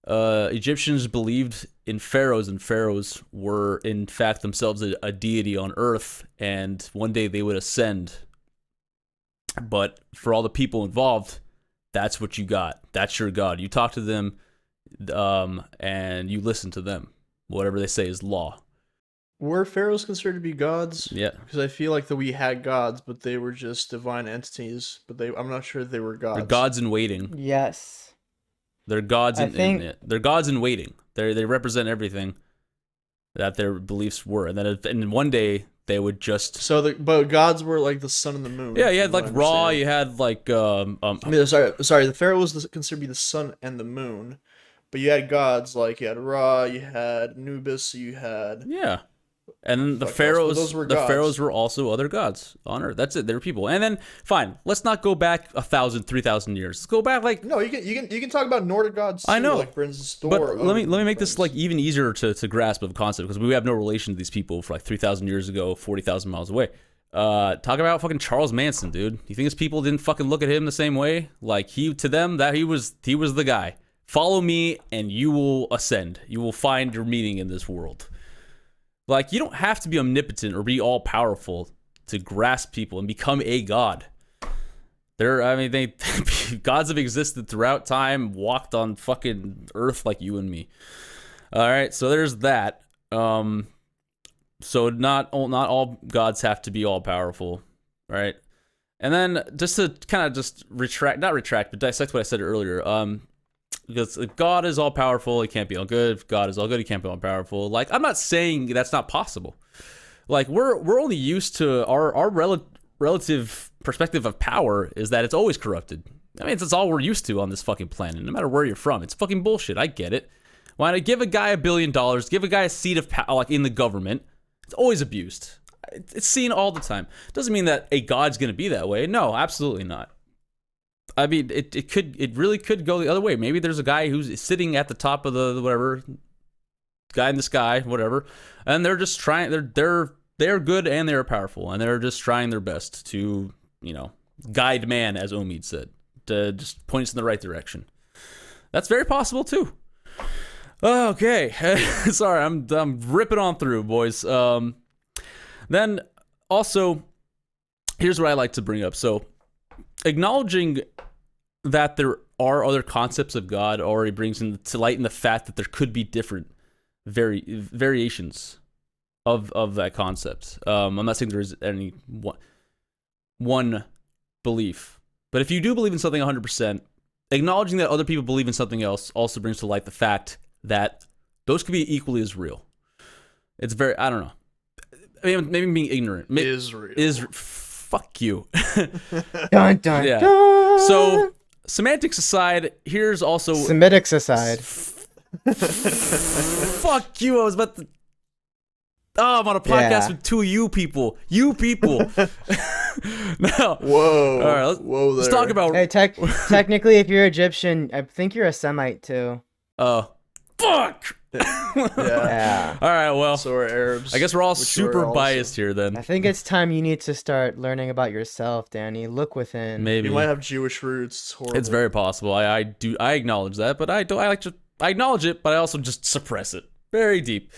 Egyptians believed in pharaohs, and pharaohs were in fact themselves a deity on earth, and one day they would ascend. But for all the people involved, that's what you got. That's your God. You talk to them, and you listen to them. Whatever they say is law. Were pharaohs considered to be gods? Yeah. Because I feel like that we had gods, but they were just divine entities. But I'm not sure they were gods. They're gods in waiting. Yes. They're gods they're gods in waiting. They represent everything that their beliefs were, and then one day they would just. But gods were like the sun and the moon. Yeah, you had like Ra. You had like sorry. The pharaoh was considered to be the sun and the moon, But you had gods like you had Ra, you had Anubis, you had Yeah. And then the Fuck else, but pharaohs, those were the gods. pharaohs were also other gods on earth. That's it. They're people. And then, fine. Let's not go back 1,000, 3,000 years. Let's go back like. no. You can talk about Nordic gods. Too, I know. like for instance, Thor. But let me Odin, make this things. like even easier to grasp of a concept because we have no relation to these people for like 3,000 years ago, 40,000 miles away. Talk about fucking Charles Manson, dude. You think his people didn't fucking look at him the same way? Like he was the guy. Follow me and you will ascend. You will find your meaning in this world. Like, you don't have to be omnipotent or be all powerful to grasp people and become a god. They gods have existed throughout time, walked on fucking earth like you and me. All right, so there's that. So not all gods have to be all powerful, right? And then just to kind of just not retract, but dissect what I said earlier. Because if God is all powerful, he can't be all good. If God is all good, he can't be all powerful. Like, I'm not saying that's not possible. Like, we're only used to our relative perspective of power is that it's always corrupted. I mean, that's all we're used to on this fucking planet, no matter where you're from. It's fucking bullshit. I get it. Why not give a guy $1 billion, give a guy a seat of power, like in the government? It's always abused. It's seen all the time. Doesn't mean that a god's gonna be that way. No, absolutely not. I mean, it really could go the other way. Maybe there's a guy who's sitting at the top of the whatever, guy in the sky, whatever, and they're just trying. They're good and they're powerful, and they're just trying their best to, guide man, as Omid said, to just point us in the right direction. That's very possible too. Okay, sorry, I'm ripping on through, boys. Then also, here's what I like to bring up. So, acknowledging that there are other concepts of God already brings into light in the fact that there could be different variations of that concept. I'm not saying there is any one belief, but if you do believe in something 100%, acknowledging that other people believe in something else also brings to light the fact that those could be equally as real. It's very, I don't know. I mean, maybe being ignorant fuck you. Dun, dun, Yeah. dun. So, semantics aside, here's also Semitics aside. fuck you. I was about to. Oh, I'm on a podcast with two you people. You people. No. Whoa. All right, let's talk about. Hey, technically, if you're Egyptian, I think you're a Semite too. Fuck. Yeah. All right. Well, So are Arabs. I guess we're all which are super also- biased here then. I think it's time you need to start learning about yourself, Danny. Look within. Maybe You might have Jewish roots. It's horrible. it's very possible. I acknowledge that, but I acknowledge it, but I also just suppress it very deep.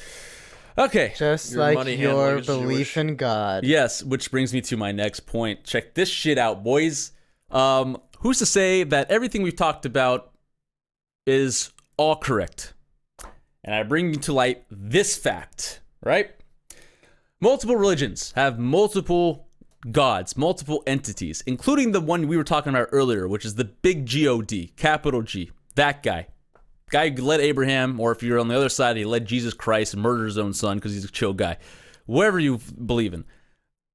Okay. Just Your like money your handling is belief Jewish. in God. Yes, which brings me to my next point. Check this shit out, boys. Who's to say that everything we've talked about is all correct? And I bring to light this fact, right? Multiple religions have multiple gods, multiple entities, including the one we were talking about earlier, which is the big God, capital G. That guy. Guy who led Abraham, or if you're on the other side, he led Jesus Christ and murdered his own son because he's a chill guy. Whatever you believe in.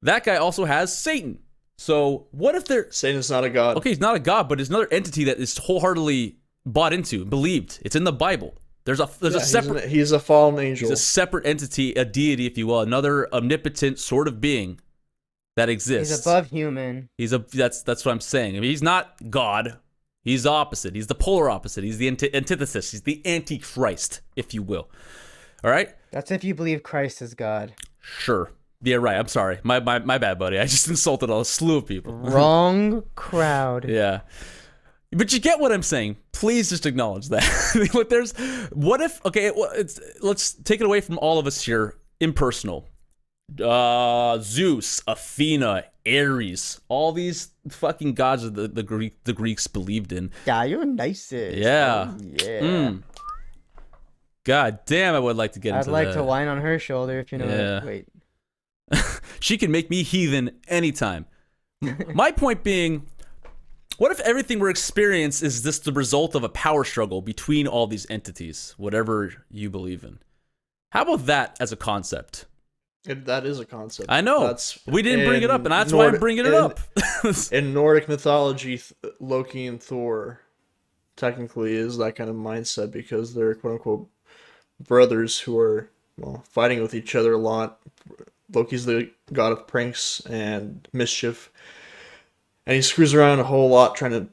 That guy also has Satan. So what if they're... Satan is not a god. Okay, he's not a god, but it's another entity that is wholeheartedly bought into, believed. It's in the Bible. There's a separate... He's a fallen angel. He's a separate entity, a deity, if you will, another omnipotent sort of being that exists. He's above human. That's what I'm saying. I mean, he's not God. He's the opposite. He's the polar opposite. He's the antithesis. He's the antichrist, if you will. All right? That's if you believe Christ is God. Sure. Yeah, right. I'm sorry. My bad, buddy. I just insulted a slew of people. Wrong crowd. Yeah. But you get what I'm saying. Please just acknowledge that. Let's take it away from all of us here. Impersonal. Zeus, Athena, Ares, all these fucking gods that the Greeks believed in. Dionysus. Yeah. Oh, yeah. God damn, I would like to get I'd into like that. to whine on her shoulder if you know Yeah. it. Wait. She can make me heathen anytime. My point being, what if everything we're experiencing is just the result of a power struggle between all these entities, whatever you believe in? How about that as a concept? That is a concept. I know. We didn't bring it up, and that's why I'm bringing it up. In Nordic mythology, Loki and Thor technically is that kind of mindset because they're quote unquote brothers who are, well, fighting with each other a lot. Loki's the god of pranks and mischief, and he screws around a whole lot trying to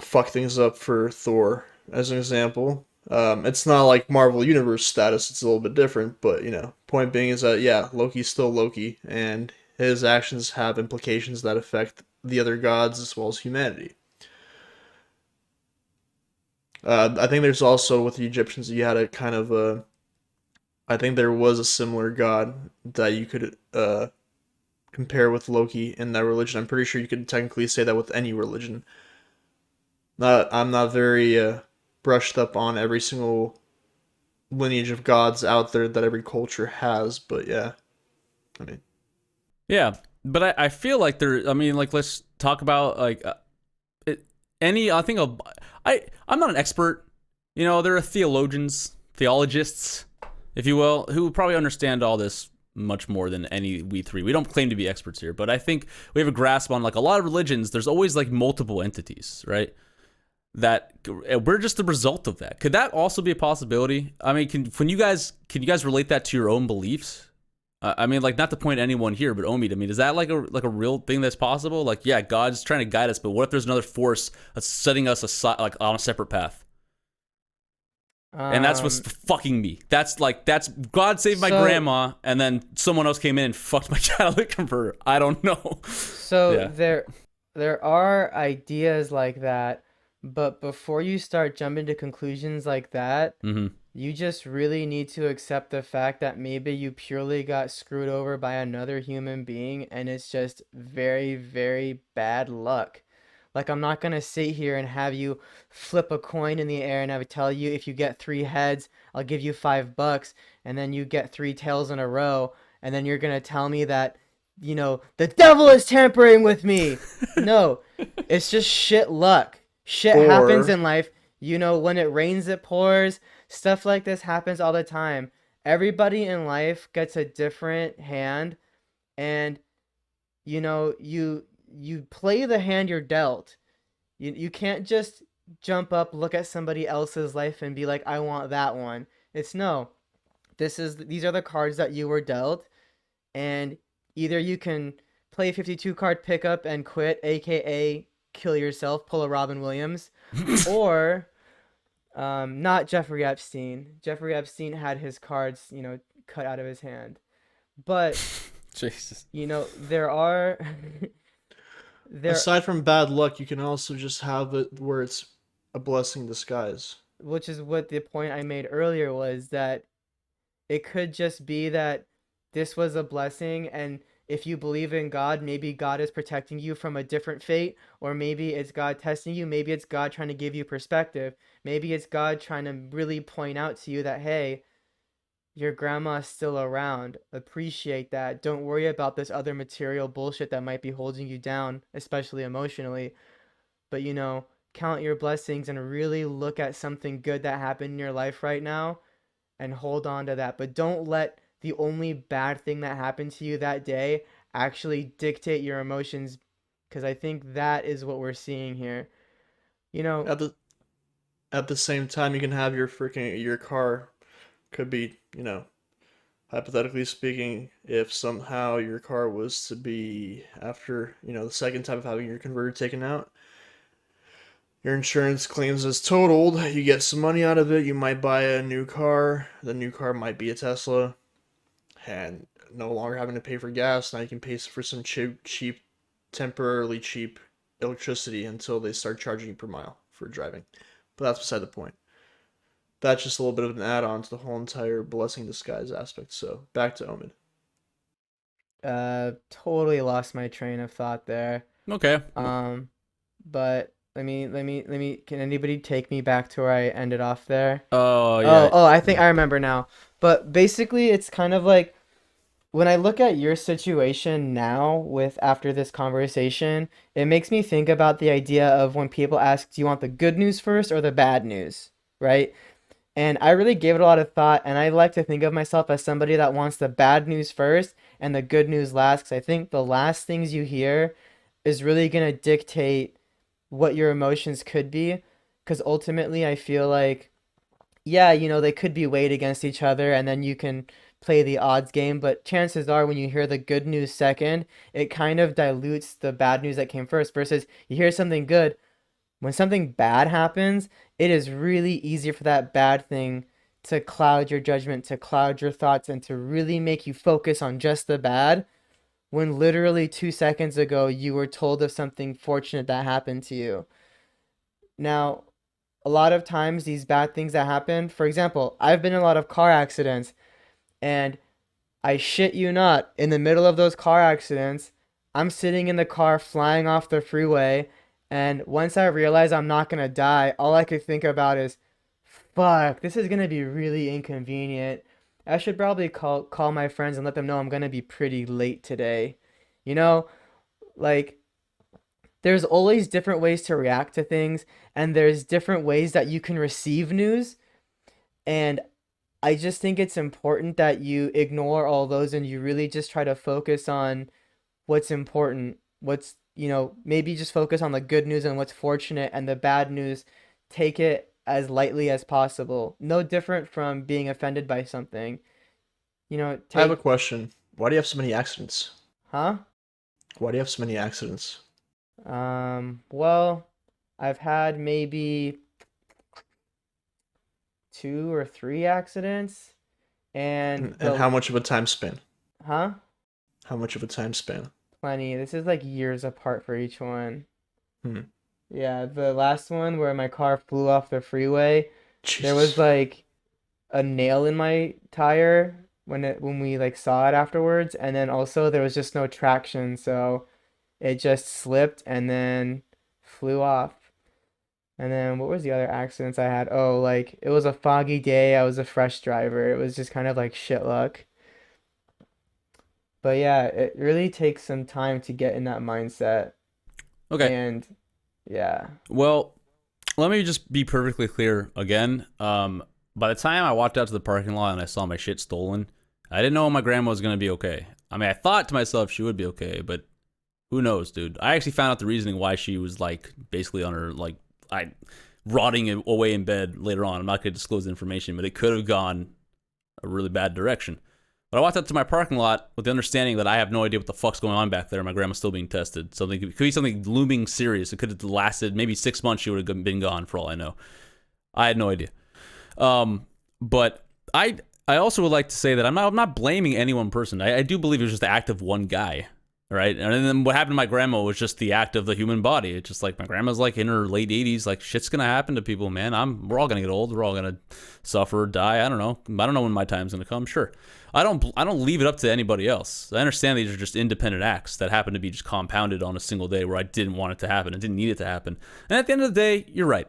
fuck things up for Thor, as an example. It's not like Marvel Universe status, it's a little bit different, but point being is that, yeah, Loki's still Loki, and his actions have implications that affect the other gods as well as humanity. I think there's also with the Egyptians, you had a kind of a. I think there was a similar god that you could compare with Loki in that religion. I'm pretty sure you could technically say that with any religion. I'm not very brushed up on every single lineage of gods out there that every culture has, but yeah, I mean, Yeah, but I feel like I mean, like, let's talk about like I think I'm not an expert. There are theologists, if you will, who probably understand all this much more than any we three. We don't claim to be experts here, but I think we have a grasp on, like, a lot of religions. There's always like multiple entities, right? That we're just the result of that. Could that also be a possibility? I mean, can you guys relate that to your own beliefs? I mean, like, not to point at anyone here, but Omid, I mean, is that like a real thing that's possible? Like, yeah, God's trying to guide us, but what if there's another force that's setting us aside, like, on a separate path? And that's what's Um, fucking me. That's God saved my so grandma, and then someone else came in and fucked my catalytic converter. I don't know. so Yeah. there are ideas like that, but before you start jumping to conclusions like that, Mm-hmm. you just really need to accept the fact that maybe you purely got screwed over by another human being and it's just very, very bad luck. Like, I'm not gonna sit here and have you flip a coin in the air and I would tell you if you get three heads, I'll give you $5, and then you get three tails in a row, and then you're gonna tell me that, the devil is tampering with me. No, it's just shit luck. Shit happens or in life. When it rains, it pours. Stuff like this happens all the time. Everybody in life gets a different hand, and you play the hand you're dealt. You can't just jump up, look at somebody else's life and be like, I want that one. It's no. These are the cards that you were dealt, and either you can play 52 card pickup and quit, aka kill yourself, pull a Robin Williams, or not Jeffrey Epstein. Jeffrey Epstein had his cards, cut out of his hand. But, Jesus. there are there aside from bad luck, you can also just have it where it's a blessing in disguise. which is what the point I made earlier was, that it could just be that this was a blessing, and if you believe in God, maybe God is protecting you from a different fate, or maybe it's God testing you, maybe it's God trying to give you perspective, maybe it's God trying to really point out to you that, hey, your grandma's still around. Appreciate that. Don't worry about this other material bullshit that might be holding you down, especially emotionally. But, count your blessings and really look at something good that happened in your life right now and hold on to that. But don't let the only bad thing that happened to you that day actually dictate your emotions, because I think that is what we're seeing here. You know, At the at the same time, you can have your car could be, hypothetically speaking, if somehow your car was to be after, the second time of having your converter taken out, your insurance claims it's totaled, you get some money out of it, you might buy a new car, the new car might be a Tesla, and no longer having to pay for gas, now you can pay for some temporarily cheap electricity until they start charging you per mile for driving. But that's beside the point. That's just a little bit of an add-on to the whole entire blessing disguise aspect. So back to Omid. totally lost my train of thought there. Okay. Um, but can anybody take me back to where I ended off there? Oh Oh, yeah. oh, I think I remember now. But basically, it's kind of like, when I look at your situation now with after this conversation, it makes me think about the idea of when people ask, do you want the good news first or the bad news? Right? And I really gave it a lot of thought, and I like to think of myself as somebody that wants the bad news first and the good news last, because I think the last things you hear is really going to dictate what your emotions could be. because ultimately I feel like, yeah, they could be weighed against each other and then you can play the odds game, but chances are when you hear the good news second, it kind of dilutes the bad news that came first versus you hear something good. When something bad happens, it is really easy for that bad thing to cloud your judgment, to cloud your thoughts, and to really make you focus on just the bad when literally 2 seconds ago you were told of something fortunate that happened to you. Now, a lot of times these bad things that happen, for example, I've been in a lot of car accidents, and I shit you not, in the middle of those car accidents, I'm sitting in the car flying off the freeway, and once I realize I'm not gonna die, all I could think about is, fuck, this is gonna be really inconvenient. I should probably call my friends and let them know I'm gonna be pretty late today. You know, like there's always different ways to react to things, and there's different ways that you can receive news. And I just think it's important that you ignore all those and you really just try to focus on what's important. Maybe just focus on the good news and what's fortunate, and the bad news, take it as lightly as possible. No different from being offended by something. I have a Take, question. Why do you have so many accidents? huh? Why do you have so many accidents? Well, I've had maybe 2 or 3 accidents, and And how much of a time span? huh? How much of a time span? Plenty. This is like years apart for each one. Hmm. Yeah, the last one where my car flew off the freeway, there was Jesus. like a nail in my tire when we like saw it afterwards, and then also there was just no traction, so it just slipped and then flew off. And then what was the other accidents I had? Oh, like it was a foggy day, I was a fresh driver. It was just kind of like shit luck. But yeah, it really takes some time to get in that mindset. Okay. And yeah. Well, let me just be perfectly clear again. By the time I walked out to the parking lot and I saw my shit stolen, I didn't know my grandma was gonna be okay. I mean, I thought to myself she would be okay, but who knows, dude? I actually found out the reasoning why she was like basically on her like I rotting away in bed later on. I'm not gonna disclose the information, but it could have gone a really bad direction. But I walked out to my parking lot with the understanding that I have no idea what the fuck's going on back there. My grandma's still being tested. Something it could be something looming serious. It could have lasted maybe 6 months. She would have been gone for all I know. I had no idea. But I also would like to say that I'm not blaming any one person. I do believe it was just the act of one guy, right? And then what happened to my grandma was just the act of the human body. It's just like my grandma's like in her late 80s. Like shit's gonna happen to people, man. We're all gonna get old. We're all gonna suffer, die. I don't know. I don't know when my time's gonna come. Sure. I don't leave it up to anybody else. I understand these are just independent acts that happen to be just compounded on a single day where I didn't want it to happen. I didn't need it to happen. And at the end of the day, you're right.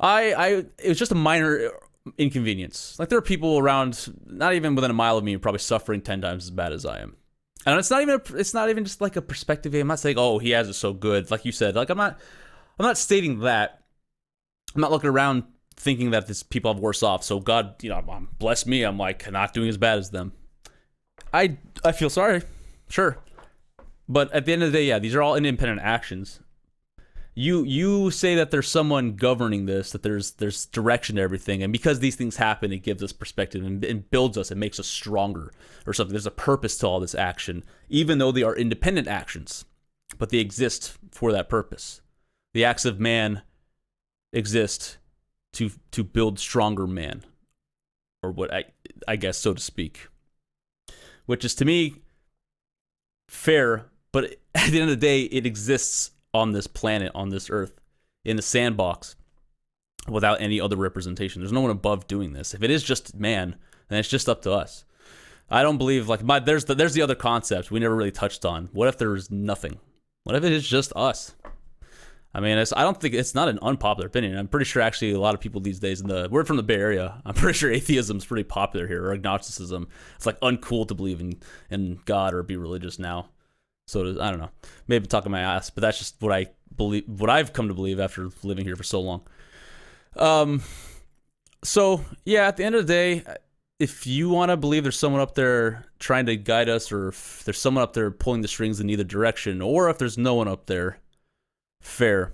It was just a minor inconvenience. Like there are people around, not even within a mile of me, probably suffering 10 times as bad as I am. And it's not even just like a perspective game. I'm not saying, oh, he has it so good. Like you said, like I'm not stating that. I'm not looking around thinking that these people have worse off. So God, bless me. I'm like not doing as bad as them. I feel sorry, sure, but at the end of the day, yeah, these are all independent actions. You say that there's someone governing this, that there's direction to everything, and because these things happen, it gives us perspective and builds us, it makes us stronger or something. There's a purpose to all this action, even though they are independent actions, but they exist for that purpose. The acts of man exist to build stronger man, or what I guess so to speak, which is to me fair. But at the end of the day, it exists on this planet, on this earth, in the sandbox, without any other representation. There's no one above doing this. If it is just man, then it's just up to us. I don't believe there's the other concept we never really touched on. What if there's nothing? What if it is just us? I mean, I don't think it's not an unpopular opinion. I'm pretty sure actually a lot of people these days we're from the Bay Area. I'm pretty sure atheism is pretty popular here, or agnosticism. It's like uncool to believe in God or be religious now. So I don't know. Maybe talking my ass, but that's just what I believe, what I've come to believe after living here for so long. So yeah, at the end of the day, if you want to believe there's someone up there trying to guide us, or if there's someone up there pulling the strings in either direction, or if there's no one up there, fair.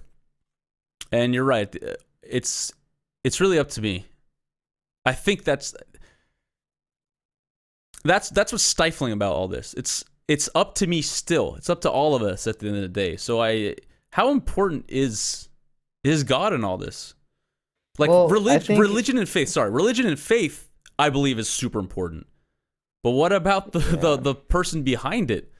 And you're right. it's really up to me. I think that's what's stifling about all this. It's up to me still. It's up to all of us at the end of the day. So how important is God in all this? Like Well, I religion, think religion and faith. Sorry, religion and faith, I believe, is super important. But what about the person behind it?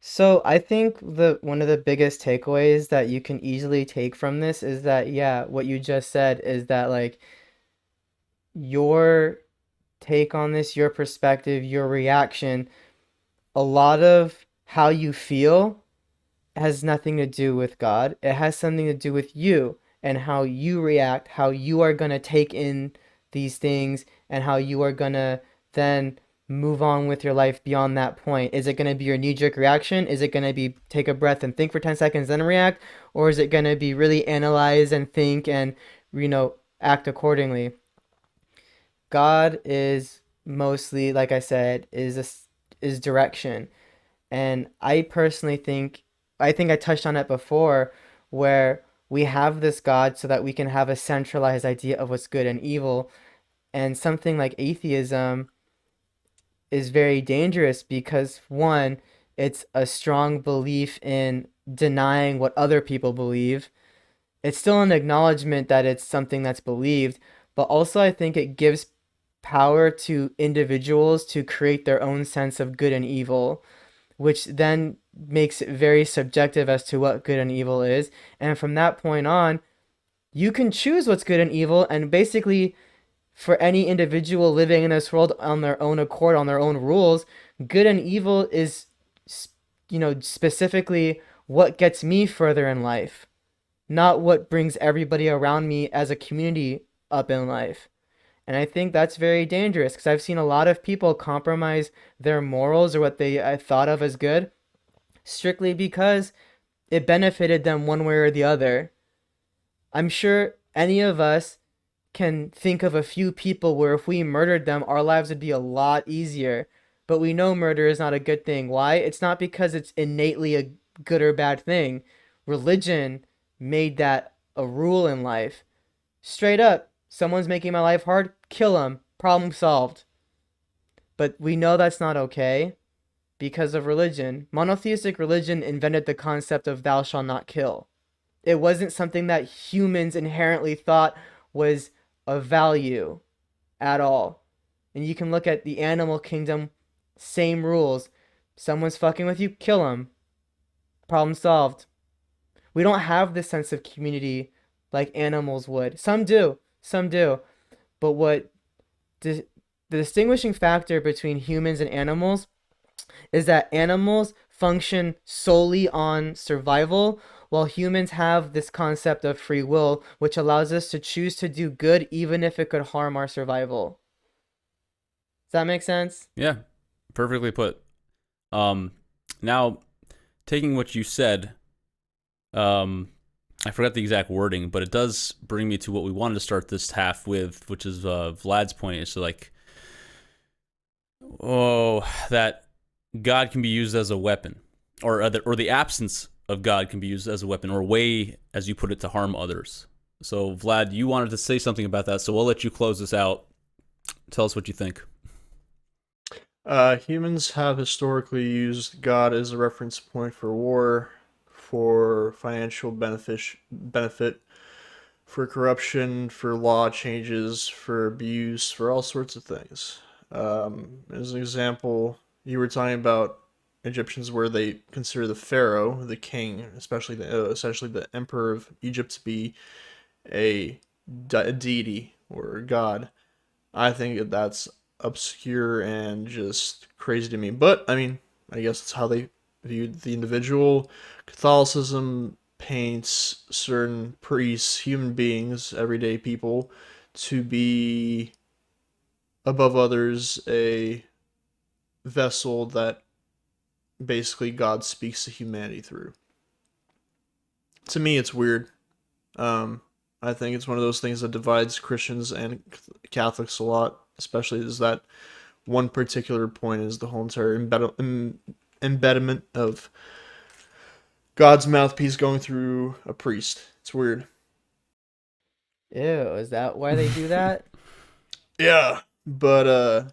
so. I think one of the biggest takeaways that you can easily take from this is that, yeah, what you just said is that, like, your take on this, your perspective, your reaction, a lot of how you feel has nothing to do with God. It has something to do with you and how you react, how you are going to take in these things, and how you are going to then move on with your life beyond that point. Is it going to be your knee-jerk reaction? Is it going to be take a breath and think for 10 seconds then react? Or is it going to be really analyze and think and, act accordingly? God is mostly, like I said, is direction. And I personally think, I think I touched on it before, where we have this God so that we can have a centralized idea of what's good and evil. And something like atheism is very dangerous because, one, it's a strong belief in denying what other people believe. It's still an acknowledgement that it's something that's believed, but also I think it gives power to individuals to create their own sense of good and evil, which then makes it very subjective as to what good and evil is. And from that point on, you can choose what's good and evil, and basically, for any individual living in this world on their own accord, on their own rules, good and evil is, specifically what gets me further in life, not what brings everybody around me as a community up in life. And I think that's very dangerous because I've seen a lot of people compromise their morals or what they thought of as good strictly because it benefited them one way or the other. I'm sure any of us can think of a few people where if we murdered them, our lives would be a lot easier. But we know murder is not a good thing. Why? It's not because it's innately a good or bad thing. Religion made that a rule in life. Straight up, someone's making my life hard, kill them. Problem solved. But we know that's not okay because of religion. Monotheistic religion invented the concept of thou shalt not kill. It wasn't something that humans inherently thought was of value at all. And you can look at the animal kingdom, same rules. Someone's fucking with you, kill them. Problem solved. We don't have this sense of community like animals would. Some do. Some do. But the distinguishing factor between humans and animals is that animals function solely on survival, while humans have this concept of free will, which allows us to choose to do good even if it could harm our survival. Does that make sense? Yeah, perfectly put. Now, taking what you said, I forgot the exact wording, but it does bring me to what we wanted to start this half with, which is Vlad's point. It's like, that God can be used as a weapon, or the absence of God can be used as a weapon, or a way, as you put it, to harm others. So, Vlad, you wanted to say something about that, so we'll let you close this out. Tell us what you think. Humans have historically used God as a reference point for war, for financial benefit, for corruption, for law changes, for abuse, for all sorts of things. As an example, you were talking about Egyptians where they consider the pharaoh, the king, especially essentially the emperor of Egypt, to be a deity or a god. I think that's obscure and just crazy to me. But I mean, I guess it's how they viewed the individual. Catholicism paints certain priests, human beings, everyday people, to be above others, a vessel that basically God speaks to humanity through. To me, it's weird. I think it's one of those things that divides Christians and Catholics a lot, especially is that one particular point is the whole entire embedment of God's mouthpiece going through a priest. It's weird. Ew, is that why they do that? Yeah, but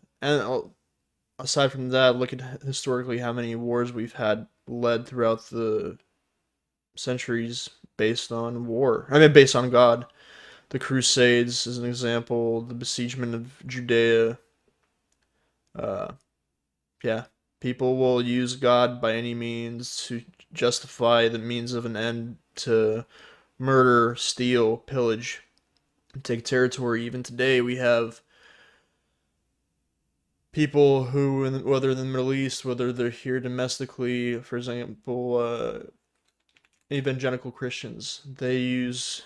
aside from that, look at historically how many wars we've had led throughout the centuries based on war. I mean, based on God. The Crusades is an example. The besiegement of Judea. Uh, yeah, people will use God by any means to justify the means of an end to murder, steal, pillage, and take territory. Even today, we have people who, whether in the Middle East, whether they're here domestically, for example, evangelical Christians, they use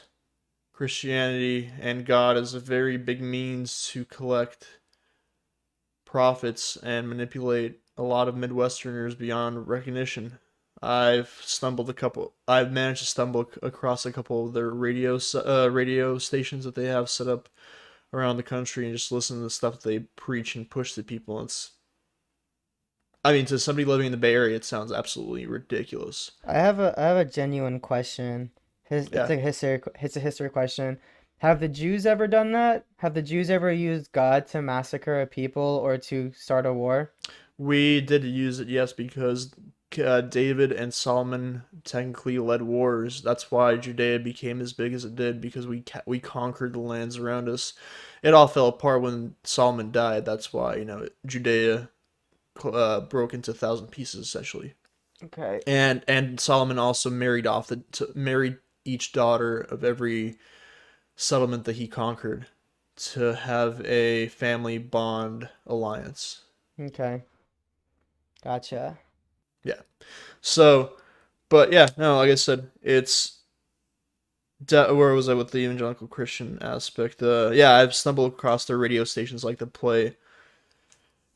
Christianity and God as a very big means to collect profits and manipulate a lot of Midwesterners beyond recognition. I've managed to stumble across a couple of their radio stations that they have set up around the country and just listen to the stuff they preach and push to people. I mean, to somebody living in the Bay Area, it sounds absolutely ridiculous. I have a genuine question. It's Yeah, a history question. Have the Jews ever done that? Have the Jews ever used God to massacre a people or to start a war? we did use it, yes, because David and Solomon technically led wars. That's why Judea became as big as it did because we conquered the lands around us. It all fell apart when Solomon died. That's why Judea broke into 1,000 pieces essentially. Okay. And Solomon also married each daughter of every settlement that he conquered to have a family bond alliance. Okay. Gotcha. Yeah. So, but yeah, no, like I said, where was I with the evangelical Christian aspect? Yeah, I've stumbled across their radio stations like the play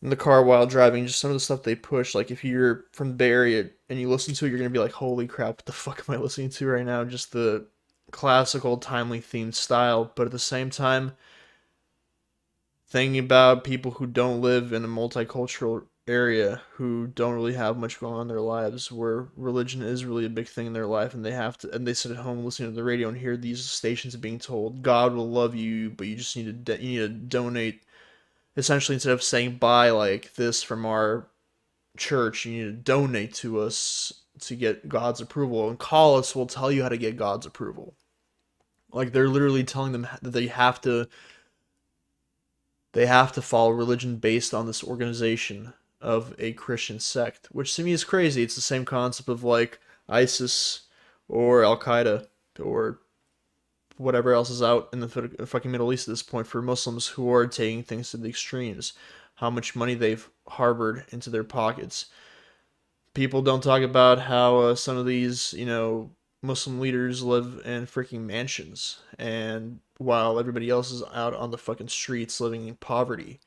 in the car while driving. Just some of the stuff they push. Like if you're from the Bay Area and you listen to it, you're gonna be like, "Holy crap! What the fuck am I listening to right now?" Just the classical, timely themed style, but at the same time, thinking about people who don't live in a multicultural area, who don't really have much going on in their lives, where religion is really a big thing in their life, and they sit at home listening to the radio and hear these stations being told, God will love you, but you just you need to donate. Essentially, instead of saying buy like this from our church, you need to donate to us to get God's approval, and call us, we'll tell you how to get God's approval. Like they're literally telling them that they have to follow religion based on this organization of a Christian sect, which to me is crazy. It's the same concept of like ISIS or Al Qaeda or whatever else is out in the fucking Middle East at this point for Muslims who are taking things to the extremes. How much money they've harbored into their pockets. People don't talk about how some of these, Muslim leaders live in freaking mansions, and while everybody else is out on the fucking streets living in poverty.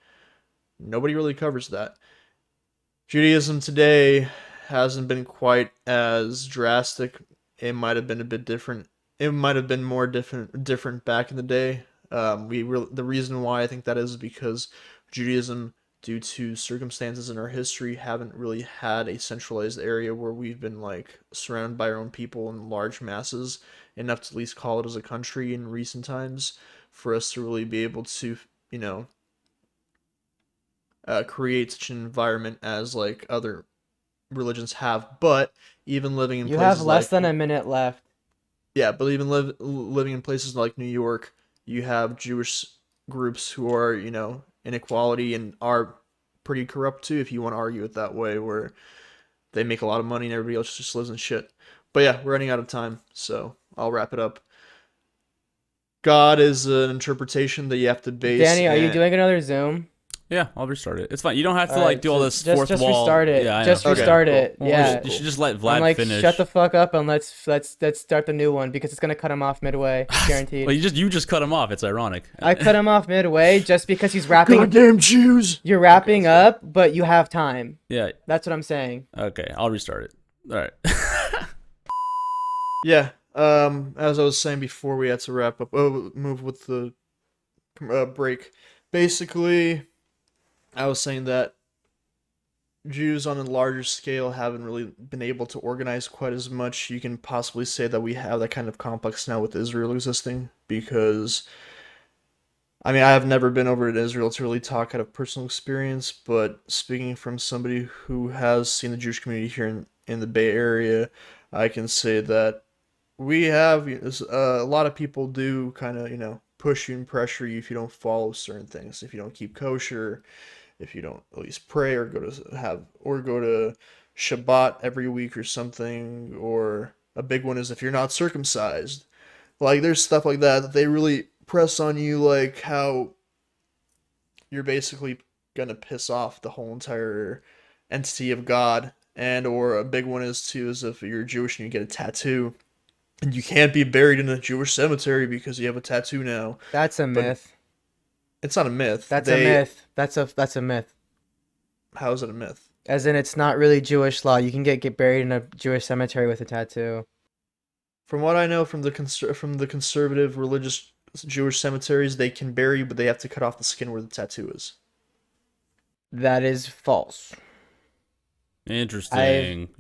Nobody really covers that. Judaism today hasn't been quite as drastic. It might have been a bit different. It might have been more different back in the day. The reason why I think that is because Judaism, due to circumstances in our history, haven't really had a centralized area where we've been like surrounded by our own people in large masses enough to at least call it as a country in recent times for us to really be able to, you know, create such an environment as like other religions have. But even living in You have places less like than a minute left. yeah, but even living in places like New York, you have Jewish groups who are, inequality and are pretty corrupt too, if you want to argue it that way, where they make a lot of money and everybody else just lives in shit. But yeah, we're running out of time, so I'll wrap it up. God is an interpretation that you have to base Danny, are you and doing another Zoom? Yeah, I'll restart it. It's fine. You don't have to All like right, do all so this just fourth just wall. restart it. Yeah, I Just know. Okay, restart cool. it. Well, Yeah. you should just let I'm Vlad like, finish. shut the fuck up and let's start the new one because it's gonna cut him off midway, guaranteed. Well, you just cut him off. It's ironic. I cut him off midway just because he's wrapping. Goddamn Jews! You're wrapping up, but you have time. Yeah. That's what I'm saying. Okay, I'll restart it. All right. Yeah, as I was saying before, we had to wrap up. Oh, move with the break. Basically, I was saying that Jews on a larger scale haven't really been able to organize quite as much, you can possibly say that we have that kind of complex now with Israel existing, because I mean, I have never been over to Israel to really talk out of personal experience, but speaking from somebody who has seen the Jewish community here in the Bay Area, I can say that we have a lot of people do kind of, push you and pressure you if you don't follow certain things, if you don't keep kosher, if you don't at least pray or go to Shabbat every week or something, or a big one is if you're not circumcised. Like there's stuff like that they really press on you, like how you're basically gonna piss off the whole entire entity of God. And or a big one is too is if you're Jewish and you get a tattoo and you can't be buried in a Jewish cemetery because you have a tattoo now. That's a But myth. it's not a myth. That's a myth. That's a myth. How is it a myth? As in, it's not really Jewish law. You can get buried in a Jewish cemetery with a tattoo. From what I know from the conservative religious Jewish cemeteries, they can bury you, but they have to cut off the skin where the tattoo is. That is false. Interesting.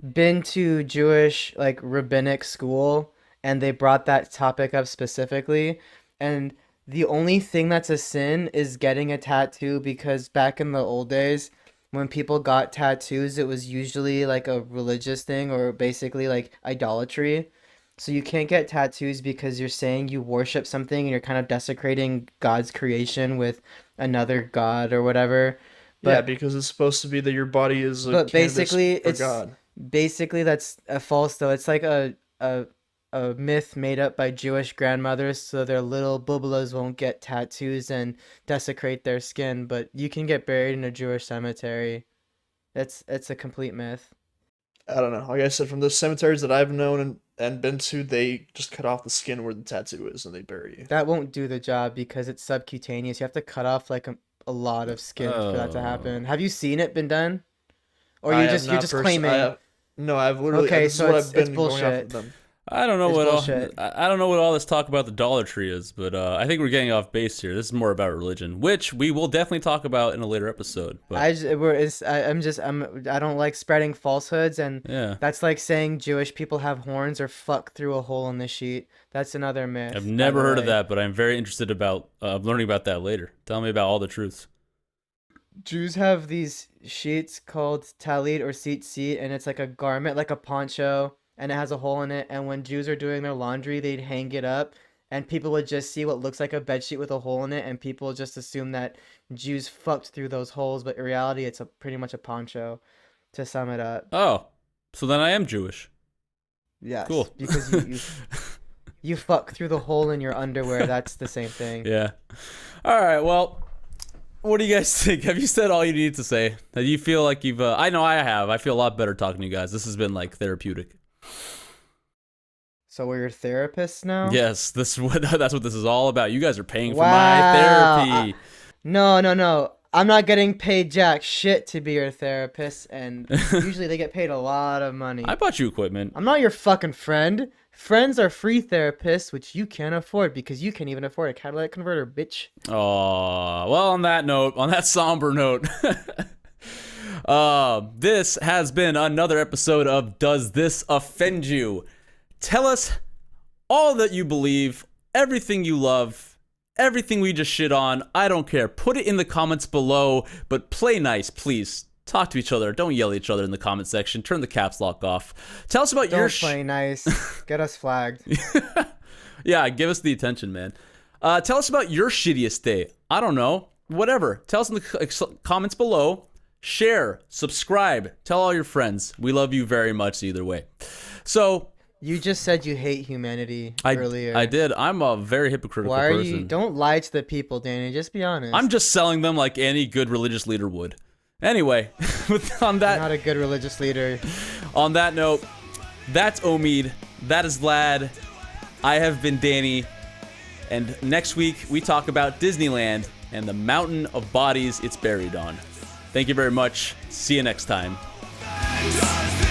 I've been to Jewish like rabbinic school, and they brought that topic up specifically. And the only thing that's a sin is getting a tattoo, because back in the old days, when people got tattoos, it was usually like a religious thing or basically like idolatry. So you can't get tattoos because you're saying you worship something and you're kind of desecrating God's creation with another god or whatever. Yeah, But because it's supposed to be that your body is a but canvas basically for it's God. basically that's a false though. It's like a myth made up by Jewish grandmothers so their little bubbalas won't get tattoos and desecrate their skin, but you can get buried in a Jewish cemetery. It's a complete myth. I don't know. Like I said, from the cemeteries that I've known and been to, they just cut off the skin where the tattoo is and they bury you. That won't do the job because it's subcutaneous. You have to cut off like a lot of skin for that to Oh. happen. Have you seen it been done? Or I you're have just you're not just pers- claiming? No, I've literally. Okay, This is so what it's- I've been it's going off bullshit. of them. I don't know It's what bullshit. I don't know what all this talk about the Dollar Tree is, but I think we're getting off base here. This is more about religion, which we will definitely talk about in a later episode. But I don't like spreading falsehoods, and yeah, that's like saying Jewish people have horns or fuck through a hole in the sheet. That's another myth. I've by never the heard of way. that, but I'm very interested about learning about that later. Tell me about all the truths. Jews have these sheets called talit or seat, and it's like a garment, like a poncho, and it has a hole in it. And when Jews are doing their laundry, they'd hang it up, and people would just see what looks like a bed sheet with a hole in it, and people just assume that Jews fucked through those holes, but in reality, it's pretty much a poncho. To sum it up, Oh, so then I am Jewish. yes, Cool. because you fuck through the hole in your underwear. That's the same thing. Yeah. All right. Well, what do you guys think? Have you said all you need to say? Do you feel like you've? I know I have. I feel a lot better talking to you guys. This has been like therapeutic. So we're your therapists now? Yes, this is what that's what this is all about. You guys are paying for Wow. my therapy. No. I'm not getting paid jack shit to be your therapist, and usually they get paid a lot of money. I bought you equipment. I'm not your fucking friend. Friends are free therapists, which you can't afford because you can't even afford a catalytic converter, bitch. Oh, well, on that somber note, this has been another episode of Does This Offend You? Tell us all that you believe, everything you love, everything we just shit on. I don't care. Put it in the comments below, but play nice, please. Talk to each other. Don't yell at each other in the comment section. Turn the caps lock off. Tell us about your Don't play nice. Get us flagged. Yeah, give us the attention, man. Tell us about your shittiest day. I don't know. Whatever. Tell us in the comments below. Share. Subscribe. Tell all your friends. We love you very much either way. So, You just said you hate humanity earlier. I did. I'm a very hypocritical Why are person. you? Don't lie to the people, Danny. Just be honest. I'm just selling them like any good religious leader would. Anyway, on You're not a good religious leader. On that note, that's Omid. That is Vlad. I have been Danny. And next week, we talk about Disneyland and the mountain of bodies it's buried on. Thank you very much. See you next time. Does